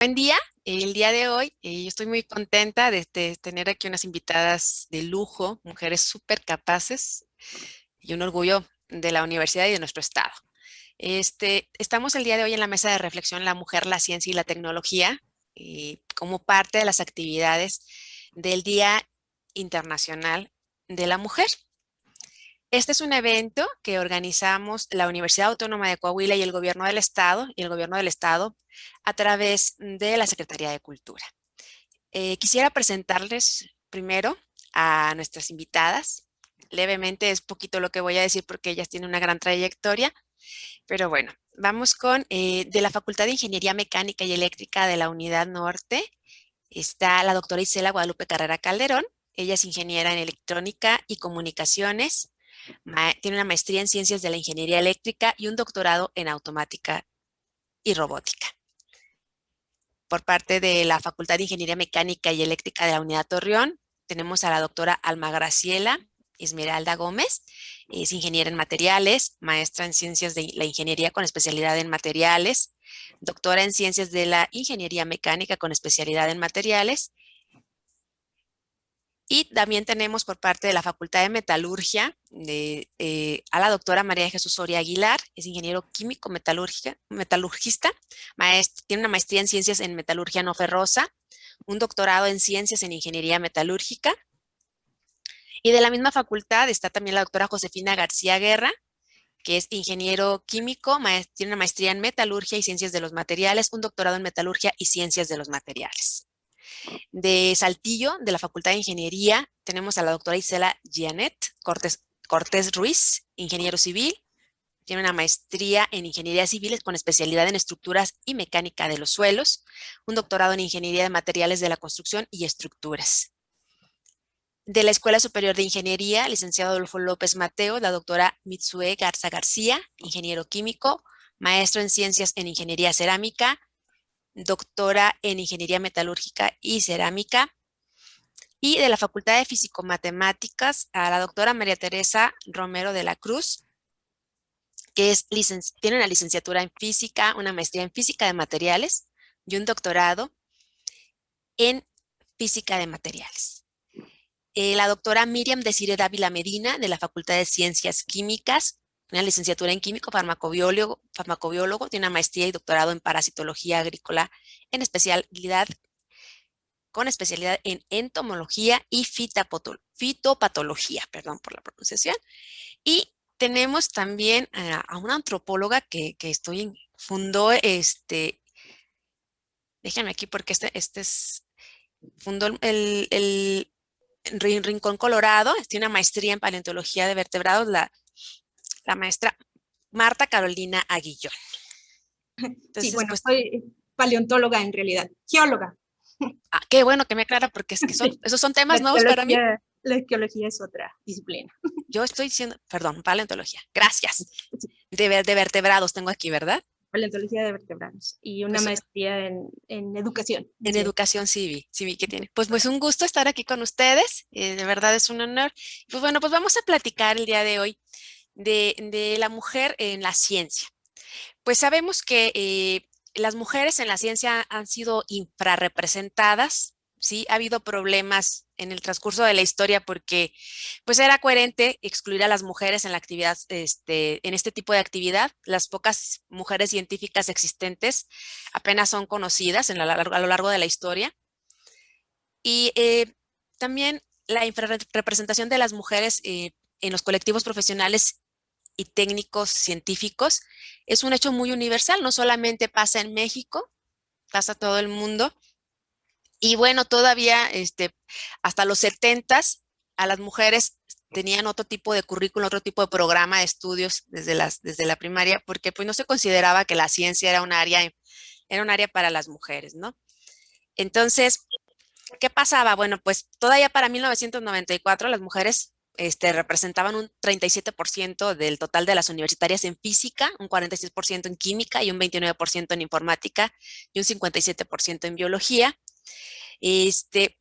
buen día. El día de hoy yo estoy muy contenta de tener aquí unas invitadas de lujo, mujeres súper capaces y un orgullo de la universidad y de nuestro estado. Estamos el día de hoy en la mesa de reflexión La mujer, la ciencia y la tecnología, como parte de las actividades del Día Internacional de la Mujer. Este es un evento que organizamos la Universidad Autónoma de Coahuila y el Gobierno del Estado a través de la Secretaría de Cultura. Quisiera presentarles primero a nuestras invitadas. Levemente es poquito lo que voy a decir porque ellas tienen una gran trayectoria, pero bueno, vamos con de la Facultad de Ingeniería Mecánica y Eléctrica de la Unidad Norte. Está la doctora Isela Guadalupe Carrera Calderón. Ella es ingeniera en electrónica y comunicaciones. Tiene una maestría en ciencias de la ingeniería eléctrica y un doctorado en automática y robótica. Por parte de la Facultad de Ingeniería Mecánica y Eléctrica de la Unidad Torreón, tenemos a la doctora Alma Graciela Esmeralda Gómez. Es ingeniera en materiales, maestra en ciencias de la ingeniería con especialidad en materiales, doctora en ciencias de la ingeniería mecánica con especialidad en materiales. Y también tenemos por parte de la Facultad de Metalurgia a la doctora María de Jesús Soria Aguilar. Es ingeniero químico metalurgista, tiene una maestría en ciencias en metalurgia no ferrosa, un doctorado en ciencias en ingeniería metalúrgica. Y de la misma facultad está también la doctora Josefina García Guerra, que es ingeniero químico, tiene una maestría en metalurgia y ciencias de los materiales, un doctorado en metalurgia y ciencias de los materiales. De Saltillo, de la Facultad de Ingeniería, tenemos a la doctora Isela Gianet Cortés Ruiz, ingeniero civil. Tiene una maestría en ingeniería civil con especialidad en estructuras y mecánica de los suelos, un doctorado en ingeniería de materiales de la construcción y estructuras. De la Escuela Superior de Ingeniería, licenciado Adolfo López Mateo, la doctora Mitsue Garza García, ingeniero químico, maestro en ciencias en ingeniería cerámica, doctora en ingeniería metalúrgica y cerámica. Y de la Facultad de Físico-Matemáticas a la doctora María Teresa Romero de la Cruz, que tiene una licenciatura en física, una maestría en física de materiales y un doctorado en física de materiales. La doctora Miriam Desiree Dávila Medina, de la Facultad de Ciencias Químicas, una licenciatura en químico farmacobiólogo, tiene una maestría y doctorado en parasitología agrícola con especialidad en entomología y fitopatología, perdón por la pronunciación. Y tenemos también a una antropóloga que fundó déjenme aquí porque fundó el Rincón Colorado, tiene una maestría en paleontología de vertebrados, la maestra Marta Carolina Aguillón. Sí, Entonces, bueno, pues, soy paleontóloga en realidad, geóloga. qué bueno que me aclara porque es que Sí, esos son temas nuevos para mí. la arqueología es otra disciplina. Yo estoy diciendo, perdón, paleontología. Gracias. Sí, De vertebrados tengo aquí, ¿verdad? paleontología de vertebrados y una Pues maestría en educación. en Sí. educación civil que tiene. Pues un gusto estar aquí con ustedes. De verdad es un honor. Pues bueno, pues vamos a platicar el día de hoy de la mujer en la ciencia. Pues sabemos que las mujeres en la ciencia han sido infrarrepresentadas, ¿sí? Ha habido problemas en el transcurso de la historia porque pues era coherente excluir a las mujeres en la actividad, en este tipo de actividad. Las pocas mujeres científicas existentes apenas son conocidas a lo largo de la historia. Y también la infrarrepresentación de las mujeres en los colectivos profesionales y técnicos científicos es un hecho muy universal, no solamente pasa en México, pasa todo el mundo. Y bueno, todavía hasta los 70s a las mujeres tenían otro tipo de currículum, otro tipo de programa de estudios desde la primaria, porque pues no se consideraba que la ciencia era un área para las mujeres, ¿no? Entonces, ¿qué pasaba? Bueno, pues todavía para 1994 las mujeres representaban un 37% del total de las universitarias en física, un 46% en química y un 29% en informática y un 57% en biología. Este,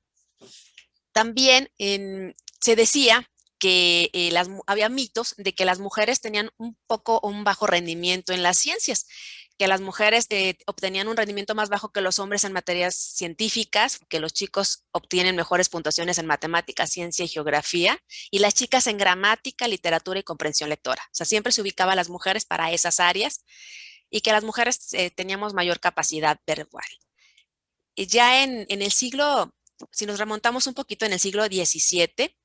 también se decía que había mitos de que las mujeres tenían un bajo rendimiento en las ciencias, que las mujeres obtenían un rendimiento más bajo que los hombres en materias científicas, que los chicos obtienen mejores puntuaciones en matemáticas, ciencia y geografía, y las chicas en gramática, literatura y comprensión lectora. O sea, siempre se ubicaba a las mujeres para esas áreas y que las mujeres teníamos mayor capacidad verbal. Y ya en el siglo, si nos remontamos un poquito en el siglo XVII,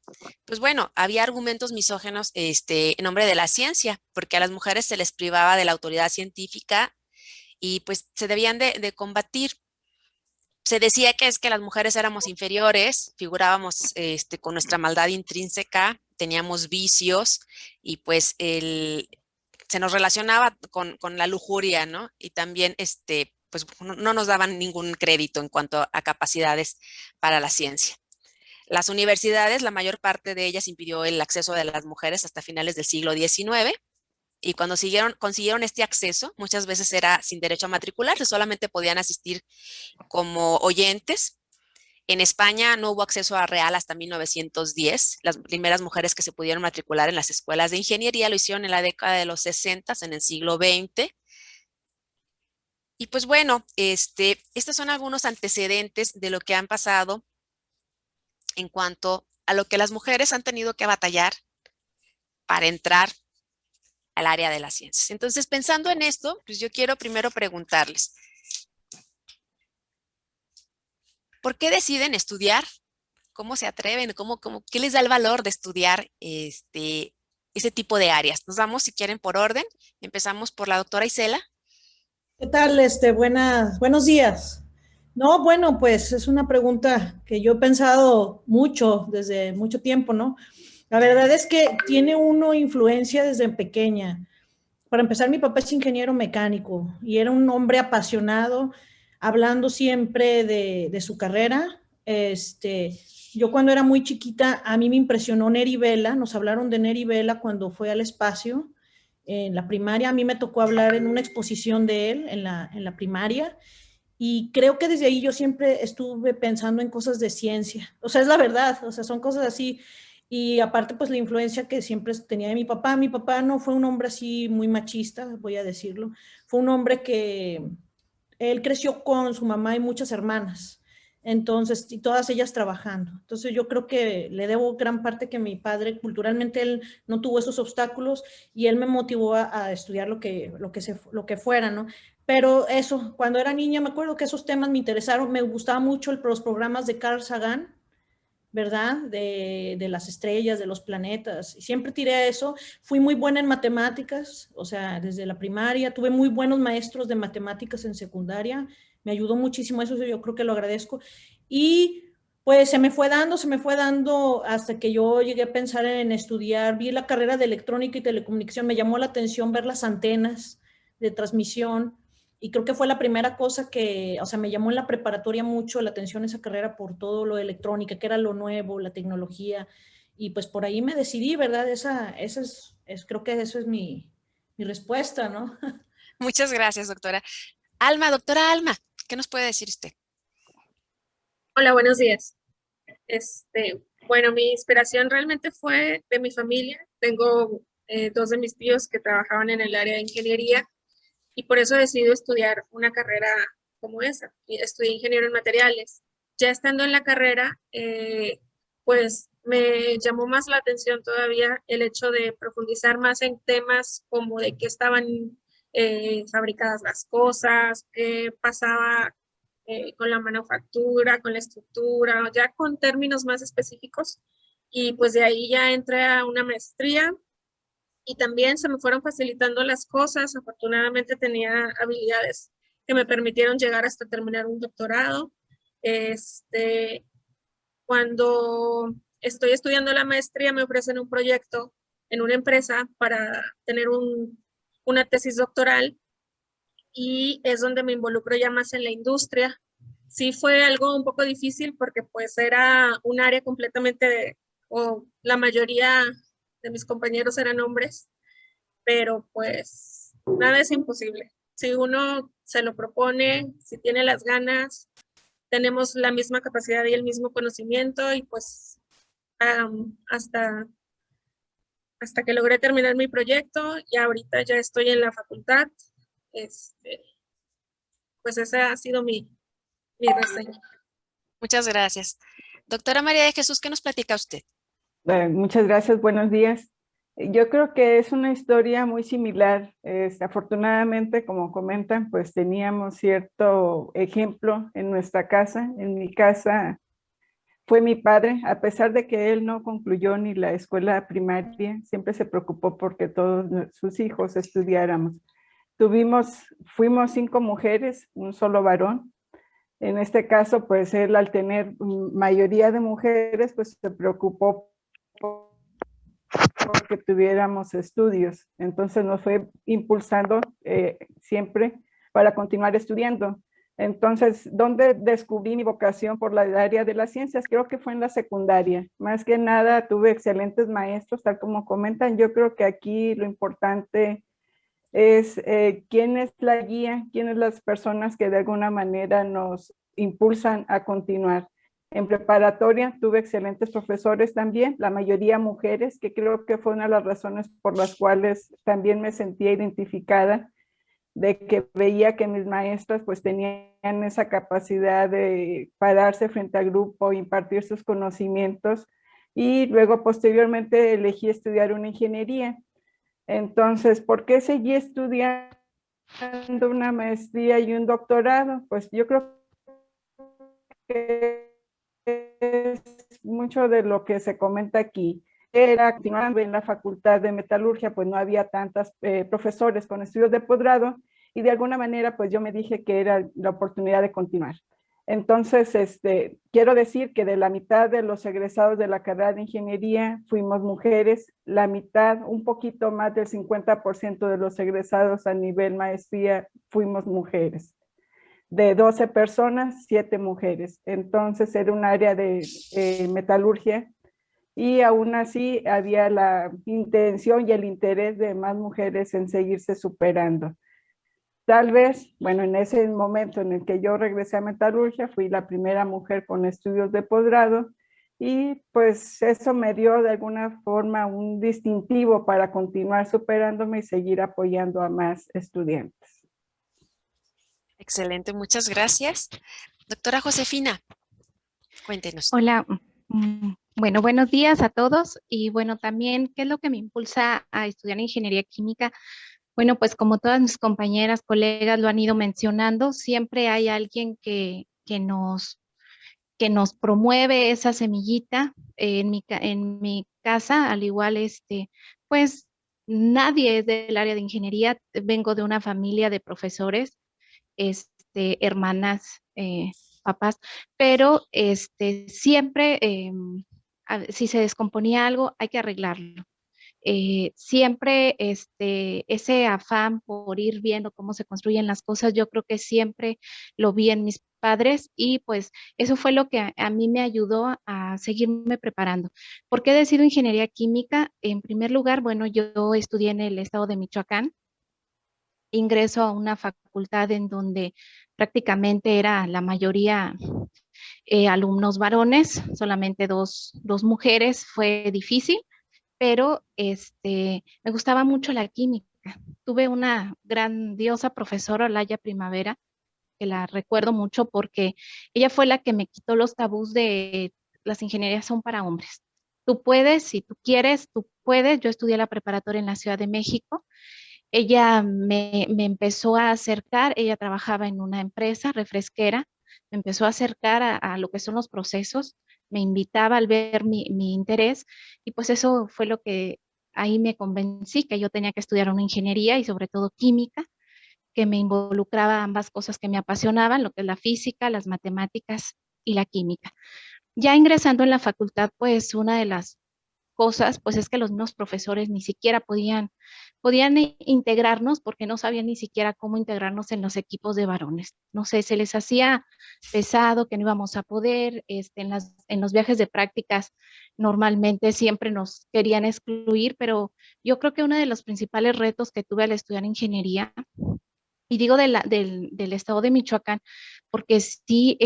pues bueno, había argumentos misógenos en nombre de la ciencia, porque a las mujeres se les privaba de la autoridad científica y pues se debían de combatir. Se decía que es que las mujeres éramos inferiores, figurábamos con nuestra maldad intrínseca, teníamos vicios y pues se nos relacionaba con la lujuria, ¿no? Y también pues no nos daban ningún crédito en cuanto a capacidades para la ciencia. Las universidades, la mayor parte de ellas impidió el acceso de las mujeres hasta finales del siglo XIX. Y cuando consiguieron este acceso, muchas veces era sin derecho a matricularse, solamente podían asistir como oyentes. En España no hubo acceso a real hasta 1910. Las primeras mujeres que se pudieron matricular en las escuelas de ingeniería lo hicieron en la década de los 60, en el siglo XX. Y pues bueno, estos son algunos antecedentes de lo que han pasado en cuanto a lo que las mujeres han tenido que batallar para entrar al área de las ciencias. Entonces, pensando en esto, pues yo quiero primero preguntarles, ¿por qué deciden estudiar? ¿Cómo se atreven? ¿Qué les da el valor de estudiar ese tipo de áreas? Nos vamos, si quieren, por orden. Empezamos por la doctora Isela. ¿Qué tal? Buenos días. No, bueno, pues es una pregunta que yo he pensado mucho desde mucho tiempo, ¿no? La verdad es que tiene uno influencia desde pequeña. Para empezar, mi papá es ingeniero mecánico y era un hombre apasionado, hablando siempre de su carrera. Yo cuando era muy chiquita, a mí me impresionó Neri Vela, nos hablaron de Neri Vela cuando fue al espacio en la primaria. A mí me tocó hablar en una exposición de él en la primaria y creo que desde ahí yo siempre estuve pensando en cosas de ciencia. O sea, es la verdad, o sea, son cosas así. Y aparte, pues la influencia que siempre tenía de mi papá. Mi papá no fue un hombre así muy machista, voy a decirlo. Fue un hombre que él creció con su mamá y muchas hermanas. Entonces, y todas ellas trabajando. Entonces, yo creo que le debo gran parte que mi padre, culturalmente, él no tuvo esos obstáculos y él me motivó a estudiar lo que fuera, ¿no? Pero eso, cuando era niña, me acuerdo que esos temas me interesaron, me gustaba mucho los programas de Carl Sagan, ¿verdad? De las estrellas, de los planetas. Y siempre tiré a eso. Fui muy buena en matemáticas, o sea, desde la primaria. Tuve muy buenos maestros de matemáticas en secundaria. Me ayudó muchísimo eso, yo creo que lo agradezco. Y pues se me fue dando hasta que yo llegué a pensar en estudiar. Vi la carrera de electrónica y telecomunicación. Me llamó la atención ver las antenas de transmisión y creo que fue la primera cosa que, o sea, me llamó en la preparatoria mucho la atención esa carrera por todo lo de electrónica, que era lo nuevo, la tecnología, y pues por ahí me decidí, ¿verdad? Creo que eso es mi respuesta, ¿no? Muchas gracias, doctora. Alma, doctora Alma, ¿qué nos puede decir usted? Hola, buenos días. Bueno, mi inspiración realmente fue de mi familia. Tengo dos de mis tíos que trabajaban en el área de ingeniería y por eso decidí estudiar una carrera como esa. Estudié ingeniero en materiales. Ya estando en la carrera, pues me llamó más la atención todavía el hecho de profundizar más en temas como de qué estaban fabricadas las cosas, qué pasaba con la manufactura, con la estructura, ya con términos más específicos. Y pues de ahí ya entré a una maestría y también se me fueron facilitando las cosas. Afortunadamente tenía habilidades que me permitieron llegar hasta terminar un doctorado. Cuando estoy estudiando la maestría me ofrecen un proyecto en una empresa para tener una tesis doctoral y es donde me involucro ya más en la industria. Sí fue algo un poco difícil porque pues era un área completamente, o la mayoría de mis compañeros eran hombres, pero pues nada es imposible. Si uno se lo propone, si tiene las ganas, tenemos la misma capacidad y el mismo conocimiento y pues hasta hasta que logré terminar mi proyecto y ahorita ya estoy en la facultad. Pues esa ha sido mi reseña. Muchas gracias. Doctora María de Jesús, ¿qué nos platica usted? Muchas gracias, buenos días. Yo creo que es una historia muy similar. Afortunadamente, como comentan, pues teníamos cierto ejemplo en nuestra casa. En mi casa fue mi padre, a pesar de que él no concluyó ni la escuela primaria, siempre se preocupó porque todos sus hijos estudiáramos. Fuimos 5 mujeres, un solo varón. En este caso, pues él al tener mayoría de mujeres, pues se preocupó porque tuviéramos estudios. Entonces nos fue impulsando siempre para continuar estudiando. Entonces, ¿dónde descubrí mi vocación por la área de las ciencias? Creo que fue en la secundaria. Más que nada tuve excelentes maestros, tal como comentan. Yo creo que aquí lo importante es quién es la guía, quiénes las personas que de alguna manera nos impulsan a continuar. En preparatoria tuve excelentes profesores también, la mayoría mujeres, que creo que fue una de las razones por las cuales también me sentía identificada, de que veía que mis maestras pues tenían esa capacidad de pararse frente al grupo, impartir sus conocimientos, y luego posteriormente elegí estudiar una ingeniería. Entonces, ¿por qué seguí estudiando una maestría y un doctorado? Pues yo creo que es mucho de lo que se comenta aquí. Era continuando en la Facultad de Metalurgia, pues no había tantos profesores con estudios de posgrado, y de alguna manera pues yo me dije que era la oportunidad de continuar. Entonces, quiero decir que de la mitad de los egresados de la carrera de ingeniería fuimos mujeres, la mitad, un poquito más del 50% de los egresados a nivel maestría fuimos mujeres. De 12 personas, 7 mujeres. Entonces era un área de metalurgia, y aún así había la intención y el interés de más mujeres en seguirse superando. Tal vez, bueno, en ese momento en el que yo regresé a metalurgia, fui la primera mujer con estudios de posgrado, y pues eso me dio de alguna forma un distintivo para continuar superándome y seguir apoyando a más estudiantes. Excelente, muchas gracias. Doctora Josefina, cuéntenos. Hola, bueno, buenos días a todos. Y bueno, también, ¿qué es lo que me impulsa a estudiar ingeniería química? Bueno, pues como todas mis compañeras, colegas lo han ido mencionando, siempre hay alguien que nos promueve esa semillita. En mi casa, al igual, pues nadie es del área de ingeniería. Vengo de una familia de profesores, hermanas, papás, pero siempre, si se descomponía algo, hay que arreglarlo. Siempre ese afán por ir viendo cómo se construyen las cosas, yo creo que siempre lo vi en mis padres, y pues eso fue lo que a mí me ayudó a seguirme preparando. ¿Por qué decido ingeniería química? En primer lugar, bueno, yo estudié en el estado de Michoacán. Ingreso a una facultad en donde prácticamente era la mayoría alumnos varones, solamente dos mujeres. Fue difícil, pero me gustaba mucho la química. Tuve una grandiosa profesora, Olaya Primavera, que la recuerdo mucho porque ella fue la que me quitó los tabús de las ingenierías son para hombres. Tú puedes, si tú quieres, tú puedes. Yo estudié la preparatoria en la Ciudad de México. Ella me empezó a acercar. Ella trabajaba en una empresa refresquera, me empezó a acercar a lo que son los procesos, me invitaba al ver mi interés, y pues eso fue lo que ahí me convencí que yo tenía que estudiar una ingeniería, y sobre todo química, que me involucraba ambas cosas que me apasionaban, lo que es la física, las matemáticas y la química. Ya ingresando en la facultad, pues una de las cosas, pues es que los mismos profesores ni siquiera podían integrarnos, porque no sabían ni siquiera cómo integrarnos en los equipos de varones. No sé, se les hacía pesado, que no íbamos a poder. En los viajes de prácticas normalmente siempre nos querían excluir, pero yo creo que uno de los principales retos que tuve al estudiar ingeniería, y digo del estado de Michoacán, porque sí,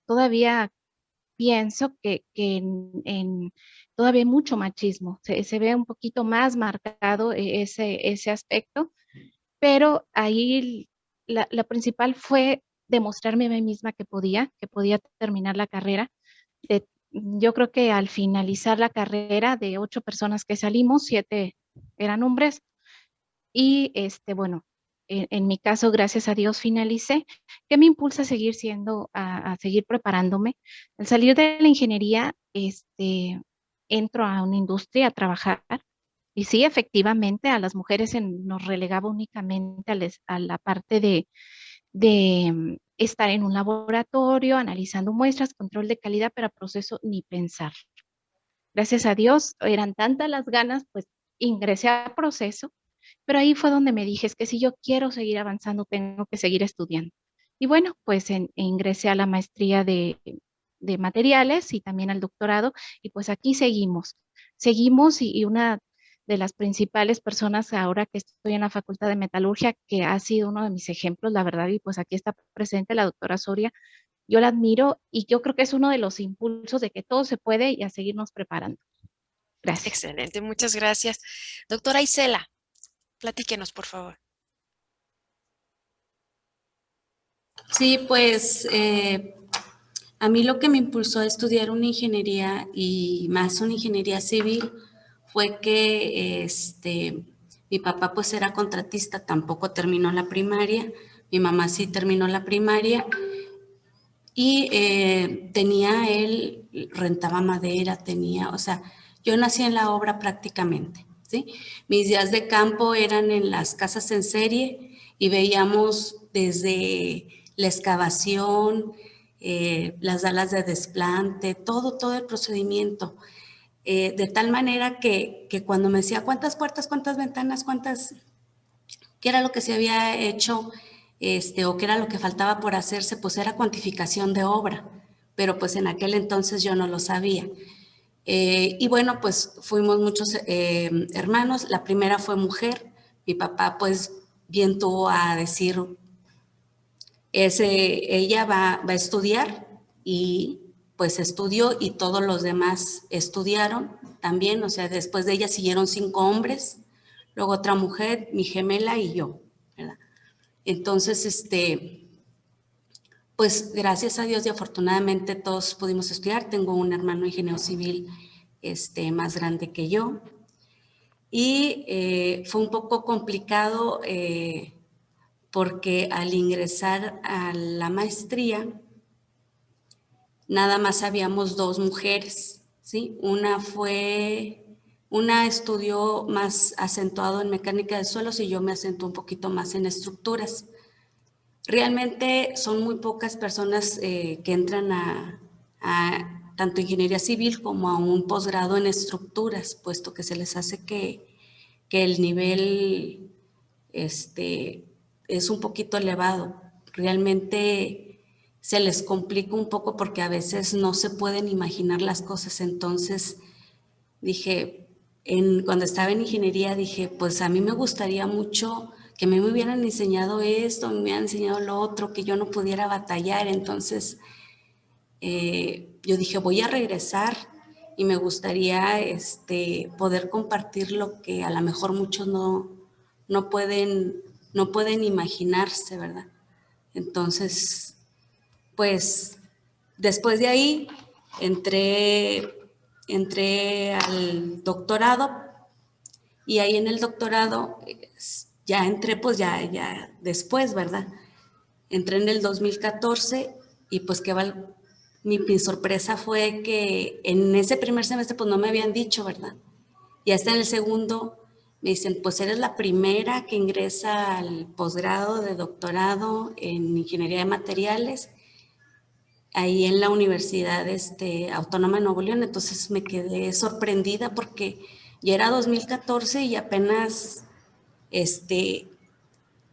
todavía pienso que todavía hay mucho machismo, se ve un poquito más marcado ese aspecto, pero ahí la principal fue demostrarme a mí misma que podía terminar la carrera. Yo creo que al finalizar la carrera, de 8 personas que salimos, 7 eran hombres, y bueno, en mi caso, gracias a Dios, finalicé. ¿Qué me impulsa a seguir a seguir preparándome? Al salir de la ingeniería, entro a una industria a trabajar. Y sí, efectivamente, a las mujeres nos relegaba únicamente a la parte de estar en un laboratorio, analizando muestras, control de calidad, pero a proceso ni pensar. Gracias a Dios, eran tantas las ganas, pues ingresé a proceso, pero ahí fue donde me dije, es que si yo quiero seguir avanzando, tengo que seguir estudiando. Y bueno, pues ingresé a la maestría de materiales y también al doctorado, y pues aquí seguimos. Seguimos y una de las principales personas ahora que estoy en la Facultad de Metalurgia, que ha sido uno de mis ejemplos, la verdad, y pues aquí está presente la doctora Soria, yo la admiro y yo creo que es uno de los impulsos de que todo se puede y a seguirnos preparando. Gracias. Excelente, muchas gracias. Doctora Isela, platíquenos, por favor. Sí, pues a mí lo que me impulsó a estudiar una ingeniería y más una ingeniería civil fue que mi papá pues era contratista, tampoco terminó la primaria, mi mamá sí terminó la primaria y él rentaba madera, o sea, yo nací en la obra prácticamente, ¿sí? Mis días de campo eran en las casas en serie y veíamos desde la excavación, las salas de desplante, todo el procedimiento. De tal manera que cuando me decía cuántas puertas, cuántas ventanas, qué era lo que se había hecho o qué era lo que faltaba por hacerse, pues era cuantificación de obra, pero pues en aquel entonces yo no lo sabía. Y bueno, pues fuimos muchos hermanos, la primera fue mujer, mi papá pues bien tuvo a decir, ella va a estudiar y pues estudió y todos los demás estudiaron también, o sea, después de ella siguieron 5 hombres, luego otra mujer, mi gemela y yo, ¿verdad? Entonces, pues gracias a Dios y afortunadamente todos pudimos estudiar. Tengo un hermano ingeniero civil más grande que yo y fue un poco complicado porque al ingresar a la maestría nada más habíamos 2 mujeres, ¿sí? Una estudió más acentuado en mecánica de suelos y yo me acentué un poquito más en estructuras. Realmente son muy pocas personas que entran a tanto ingeniería civil como a un posgrado en estructuras, puesto que se les hace que el nivel es un poquito elevado. Realmente se les complica un poco porque a veces no se pueden imaginar las cosas. Entonces dije, cuando estaba en ingeniería, dije, pues a mí me gustaría mucho que me hubieran enseñado esto, me hubieran enseñado lo otro, que yo no pudiera batallar. Entonces yo dije, voy a regresar y me gustaría poder compartir lo que a lo mejor muchos no pueden imaginarse, ¿verdad? Entonces, pues después de ahí entré al doctorado y ahí en el doctorado ya entré pues ya después, ¿verdad? Entré en el 2014 y pues mi sorpresa fue que en ese primer semestre pues no me habían dicho, ¿verdad? Y hasta en el segundo me dicen, pues eres la primera que ingresa al posgrado de doctorado en ingeniería de materiales ahí en la Universidad Autónoma de Nuevo León. Entonces me quedé sorprendida porque ya era 2014 y apenas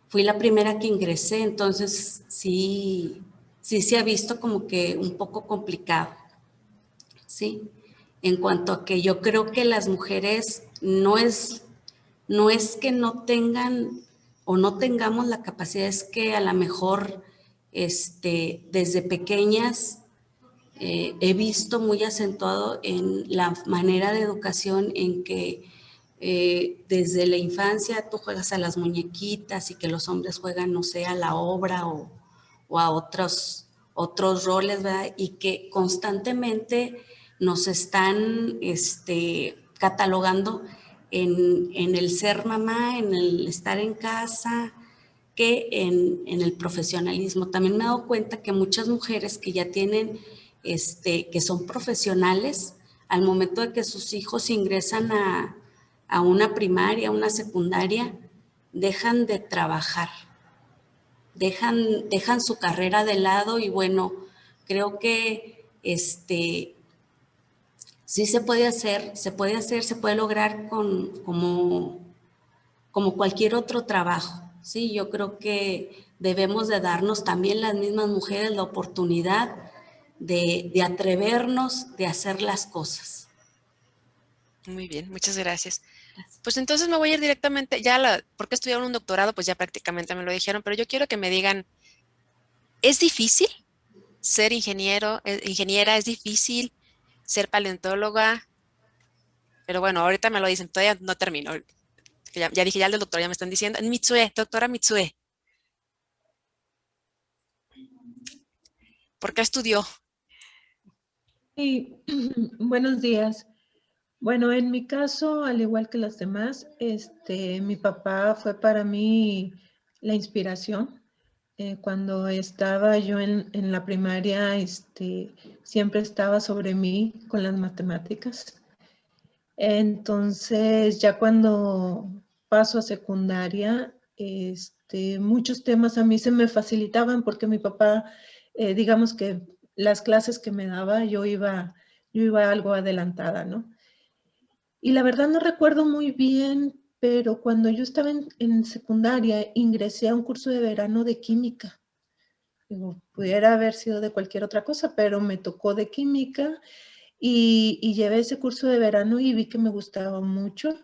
fui la primera que ingresé, entonces sí se ha visto como que un poco complicado, ¿sí? En cuanto a que yo creo que las mujeres no es que no tengan o no tengamos la capacidad, es que a lo mejor desde pequeñas he visto muy acentuado en la manera de educación en que desde la infancia tú juegas a las muñequitas y que los hombres juegan, no sé, a la obra o a otros roles, ¿verdad? Y que constantemente nos están catalogando en el ser mamá, en el estar en casa, que en el profesionalismo. También me he dado cuenta que muchas mujeres que ya tienen, que son profesionales, al momento de que sus hijos ingresan a una primaria, a una secundaria, dejan de trabajar, dejan su carrera de lado y bueno, creo que sí se puede hacer, se puede lograr como cualquier otro trabajo, ¿sí? Yo creo que debemos de darnos también las mismas mujeres la oportunidad de atrevernos, de hacer las cosas. Muy bien, muchas gracias. Pues entonces me voy a ir directamente, porque estudiaron un doctorado, pues ya prácticamente me lo dijeron, pero yo quiero que me digan, ¿es difícil ser ingeniera? ¿Es difícil ser paleontóloga? Pero bueno, ahorita me lo dicen, todavía no termino. Ya dije, ya el del doctor ya me están diciendo. Mitsue, doctora Mitsue. ¿Por qué estudió? Sí, buenos días. Bueno, en mi caso, al igual que las demás, mi papá fue para mí la inspiración. Cuando estaba yo en la primaria, siempre estaba sobre mí con las matemáticas. Entonces, ya cuando paso a secundaria, muchos temas a mí se me facilitaban porque mi papá, digamos que las clases que me daba, yo iba algo adelantada, ¿no? Y la verdad no recuerdo muy bien, pero cuando yo estaba en secundaria, ingresé a un curso de verano de química. Digo, pudiera haber sido de cualquier otra cosa, pero me tocó de química y llevé ese curso de verano y vi que me gustaba mucho.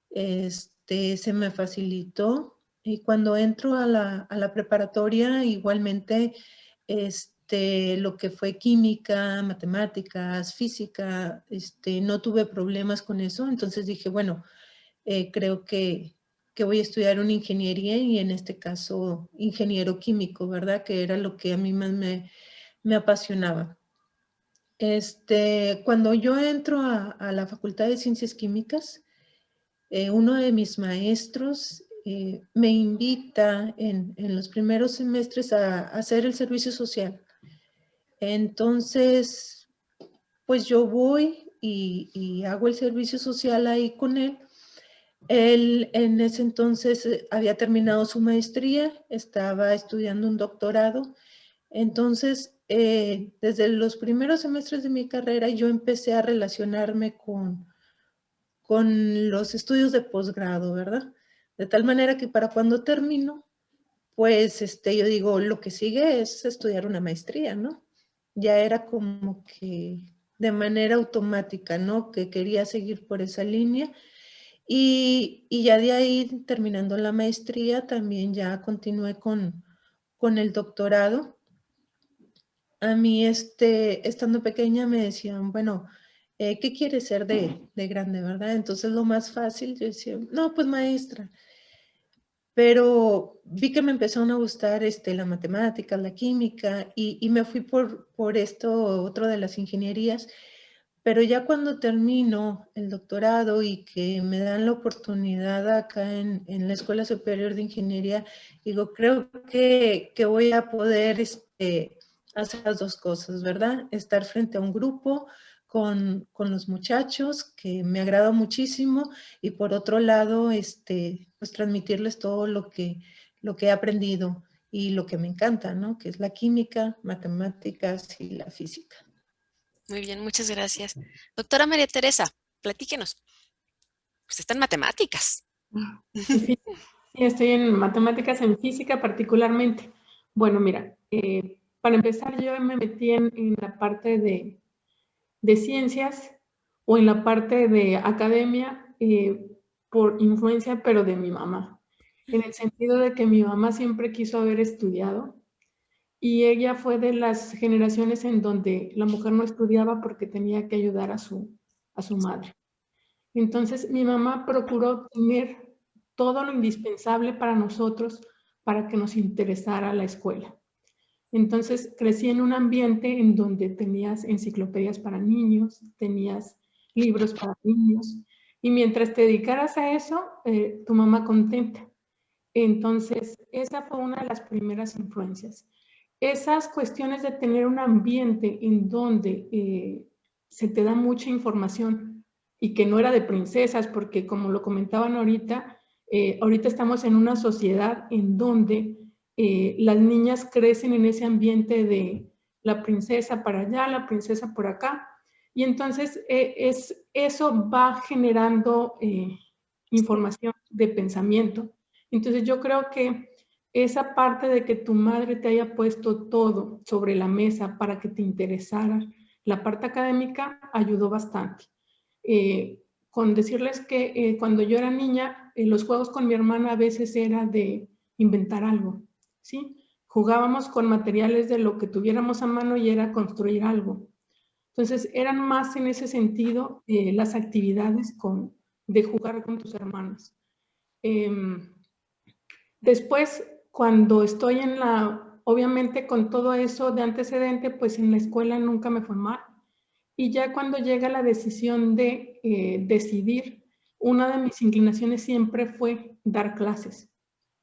Se me facilitó. Y cuando entro a la preparatoria, igualmente, lo que fue química, matemáticas, física, no tuve problemas con eso. Entonces dije, bueno, creo que voy a estudiar una ingeniería y en este caso ingeniero químico, ¿verdad? Que era lo que a mí más me apasionaba. Cuando yo entro a la Facultad de Ciencias Químicas, uno de mis maestros me invita en los primeros semestres a hacer el servicio social. Entonces, pues yo voy y hago el servicio social ahí con él. Él en ese entonces había terminado su maestría, estaba estudiando un doctorado. Entonces, desde los primeros semestres de mi carrera, yo empecé a relacionarme con los estudios de posgrado, ¿verdad? De tal manera que para cuando termino, pues yo digo, lo que sigue es estudiar una maestría, ¿no? Ya era como que de manera automática, ¿no? Que quería seguir por esa línea. Y ya de ahí, terminando la maestría, también ya continué con el doctorado. A mí, estando pequeña, me decían, bueno, ¿qué quieres ser de grande, verdad? Entonces, lo más fácil, yo decía, no, pues maestra. Pero vi que me empezaron a gustar la matemática, la química, y me fui por esto, otro de las ingenierías. Pero ya cuando termino el doctorado y que me dan la oportunidad acá en la Escuela Superior de Ingeniería, digo, creo que voy a poder hacer las dos cosas, ¿verdad? Estar frente a un grupo con los muchachos, que me agrada muchísimo, y por otro lado, pues transmitirles todo lo que he aprendido y lo que me encanta, ¿no? Que es la química, matemáticas y la física. Muy bien, muchas gracias. Doctora María Teresa, platíquenos. Usted está en matemáticas. Sí, estoy en matemáticas, en física particularmente. Bueno, mira, para empezar yo me metí en la parte de ciencias o en la parte de academia por influencia, pero de mi mamá. En el sentido de que mi mamá siempre quiso haber estudiado y ella fue de las generaciones en donde la mujer no estudiaba porque tenía que ayudar a su madre. Entonces, mi mamá procuró tener todo lo indispensable para nosotros para que nos interesara la escuela. Entonces, crecí en un ambiente en donde tenías enciclopedias para niños, tenías libros para niños, y mientras te dedicaras a eso, tu mamá contenta. Entonces, esa fue una de las primeras influencias. Esas cuestiones de tener un ambiente en donde se te da mucha información y que no era de princesas, porque como lo comentaban ahorita, ahorita estamos en una sociedad en donde las niñas crecen en ese ambiente de la princesa para allá, la princesa por acá, y entonces eso va generando información de pensamiento. Entonces yo creo que esa parte de que tu madre te haya puesto todo sobre la mesa para que te interesara la parte académica ayudó bastante. Con decirles que cuando yo era niña, los juegos con mi hermana a veces era de inventar algo, ¿sí? Jugábamos con materiales de lo que tuviéramos a mano y era construir algo. Entonces eran más en ese sentido las actividades de jugar con tus hermanos. Después, cuando estoy obviamente con todo eso de antecedente, pues en la escuela nunca me fue mal. Y ya cuando llega la decisión de decidir, una de mis inclinaciones siempre fue dar clases.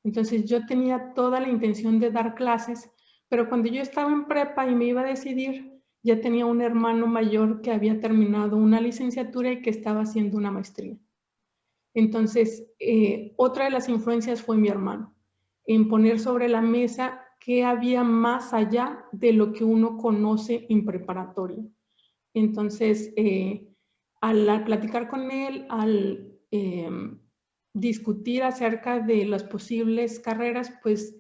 Entonces yo tenía toda la intención de dar clases, pero cuando yo estaba en prepa y me iba a decidir, ya tenía un hermano mayor que había terminado una licenciatura y que estaba haciendo una maestría. Entonces, otra de las influencias fue mi hermano, en poner sobre la mesa qué había más allá de lo que uno conoce en preparatoria. Entonces, al platicar con él, al discutir acerca de las posibles carreras, pues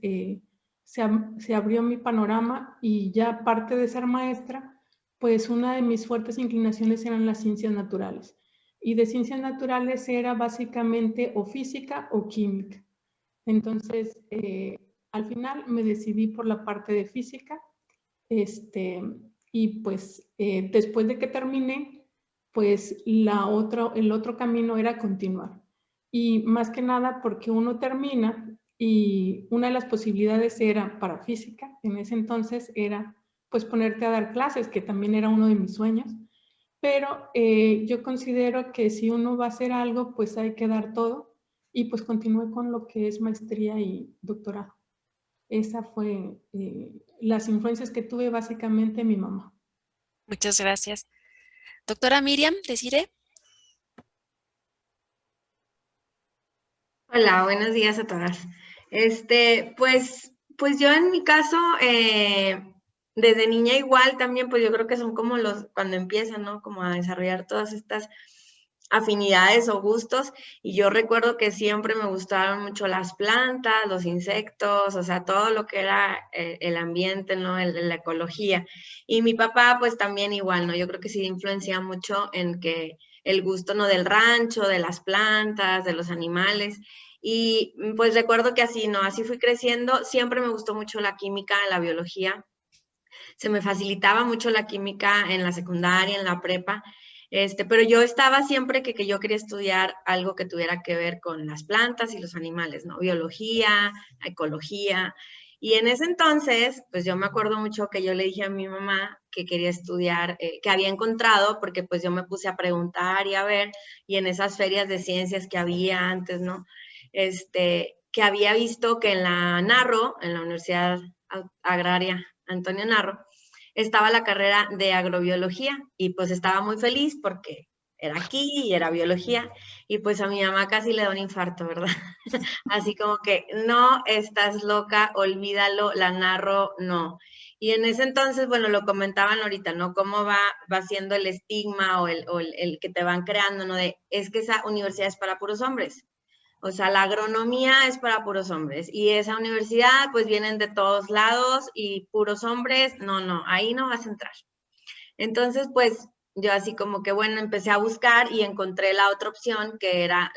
se abrió mi panorama y ya aparte de ser maestra, pues una de mis fuertes inclinaciones eran las ciencias naturales. Y de ciencias naturales era básicamente o física o química. Entonces, al final me decidí por la parte de física, y pues después de que terminé, pues el otro camino era continuar. Y más que nada porque uno termina y una de las posibilidades era para física, en ese entonces era pues ponerte a dar clases, que también era uno de mis sueños. Pero yo considero que si uno va a hacer algo, pues hay que dar todo. Y pues continué con lo que es maestría y doctorado. Esa fue las influencias que tuve básicamente mi mamá. Muchas gracias. Doctora Miriam, ¿Desiree? Hola, buenos días a todas. Pues yo en mi caso, desde niña igual también, pues yo creo que son como cuando empiezan, ¿no? Como a desarrollar todas estas afinidades o gustos, y yo recuerdo que siempre me gustaban mucho las plantas, los insectos, o sea, todo lo que era el ambiente, ¿no? La ecología. Y mi papá, pues también igual, ¿no? Yo creo que sí influencia mucho en que el gusto, ¿no? Del rancho, de las plantas, de los animales. Y pues recuerdo que así, ¿no? Así fui creciendo. Siempre me gustó mucho la química, la biología. Se me facilitaba mucho la química en la secundaria, en la prepa. Pero yo estaba siempre que yo quería estudiar algo que tuviera que ver con las plantas y los animales, ¿no? Biología, ecología. Y en ese entonces, pues yo me acuerdo mucho que yo le dije a mi mamá que quería estudiar, que había encontrado, porque pues yo me puse a preguntar y a ver, y en esas ferias de ciencias que había antes, ¿no? Que había visto que en la Narro, en la Universidad Agraria Antonio Narro, estaba la carrera de agrobiología y pues estaba muy feliz porque era aquí y era biología, y pues a mi mamá casi le da un infarto, ¿verdad? Así como que, no, estás loca, olvídalo, la Narro, no. Y en ese entonces, bueno, lo comentaban ahorita, ¿no? Cómo va siendo el estigma o el que te van creando, ¿no? Es que esa universidad es para puros hombres. O sea, la agronomía es para puros hombres y esa universidad pues vienen de todos lados y puros hombres, no, ahí no vas a entrar. Entonces pues yo así como que bueno, empecé a buscar y encontré la otra opción que era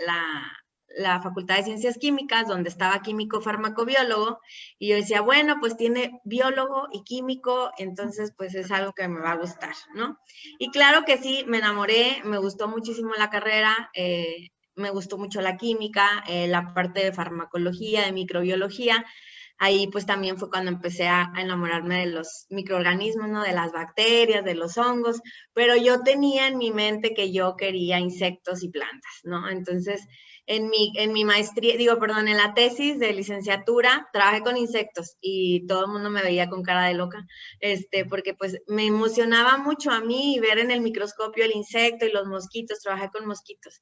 la Facultad de Ciencias Químicas, donde estaba químico farmacobiólogo, y yo decía, bueno, pues tiene biólogo y químico, entonces pues es algo que me va a gustar, ¿no? Y claro que sí, me enamoré, me gustó muchísimo la carrera, me gustó mucho la química, la parte de farmacología, de microbiología. Ahí pues también fue cuando empecé a enamorarme de los microorganismos, ¿no? De las bacterias, de los hongos, pero yo tenía en mi mente que yo quería insectos y plantas, ¿no? Entonces, en mi maestría, en la tesis de licenciatura, trabajé con insectos y todo el mundo me veía con cara de loca, porque pues me emocionaba mucho a mí ver en el microscopio el insecto y los mosquitos, trabajé con mosquitos.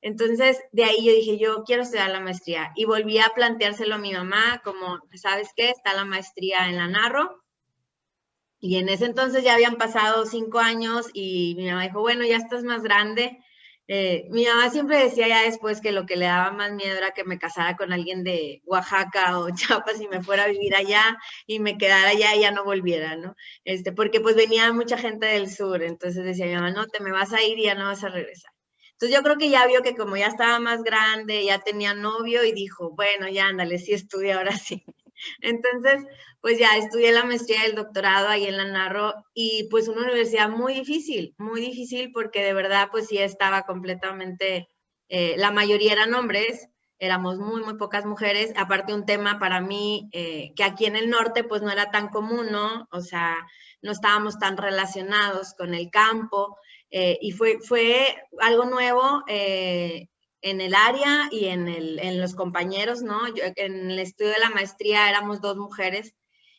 Entonces, de ahí yo dije, yo quiero estudiar la maestría. Y volví a planteárselo a mi mamá, como, ¿sabes qué? Está la maestría en la Narro. Y en ese entonces ya habían pasado 5 años y mi mamá dijo, bueno, ya estás más grande. Mi mamá siempre decía ya después que lo que le daba más miedo era que me casara con alguien de Oaxaca o Chiapas y me fuera a vivir allá y me quedara allá y ya no volviera, ¿no? Porque pues venía mucha gente del sur. Entonces decía mi mamá, no, te me vas a ir y ya no vas a regresar. Entonces yo creo que ya vio que como ya estaba más grande, ya tenía novio y dijo, bueno, ya ándale, sí estudia ahora sí. Entonces, pues ya estudié la maestría y el doctorado ahí en la Narro y pues una universidad muy difícil porque de verdad pues sí estaba completamente, la mayoría eran hombres, éramos muy pocas mujeres, aparte un tema para mí que aquí en el norte pues no era tan común, ¿no? O sea, no estábamos tan relacionados con el campo. Y fue algo nuevo en el área y en los compañeros, ¿no? Yo, en el estudio de la maestría éramos 2 mujeres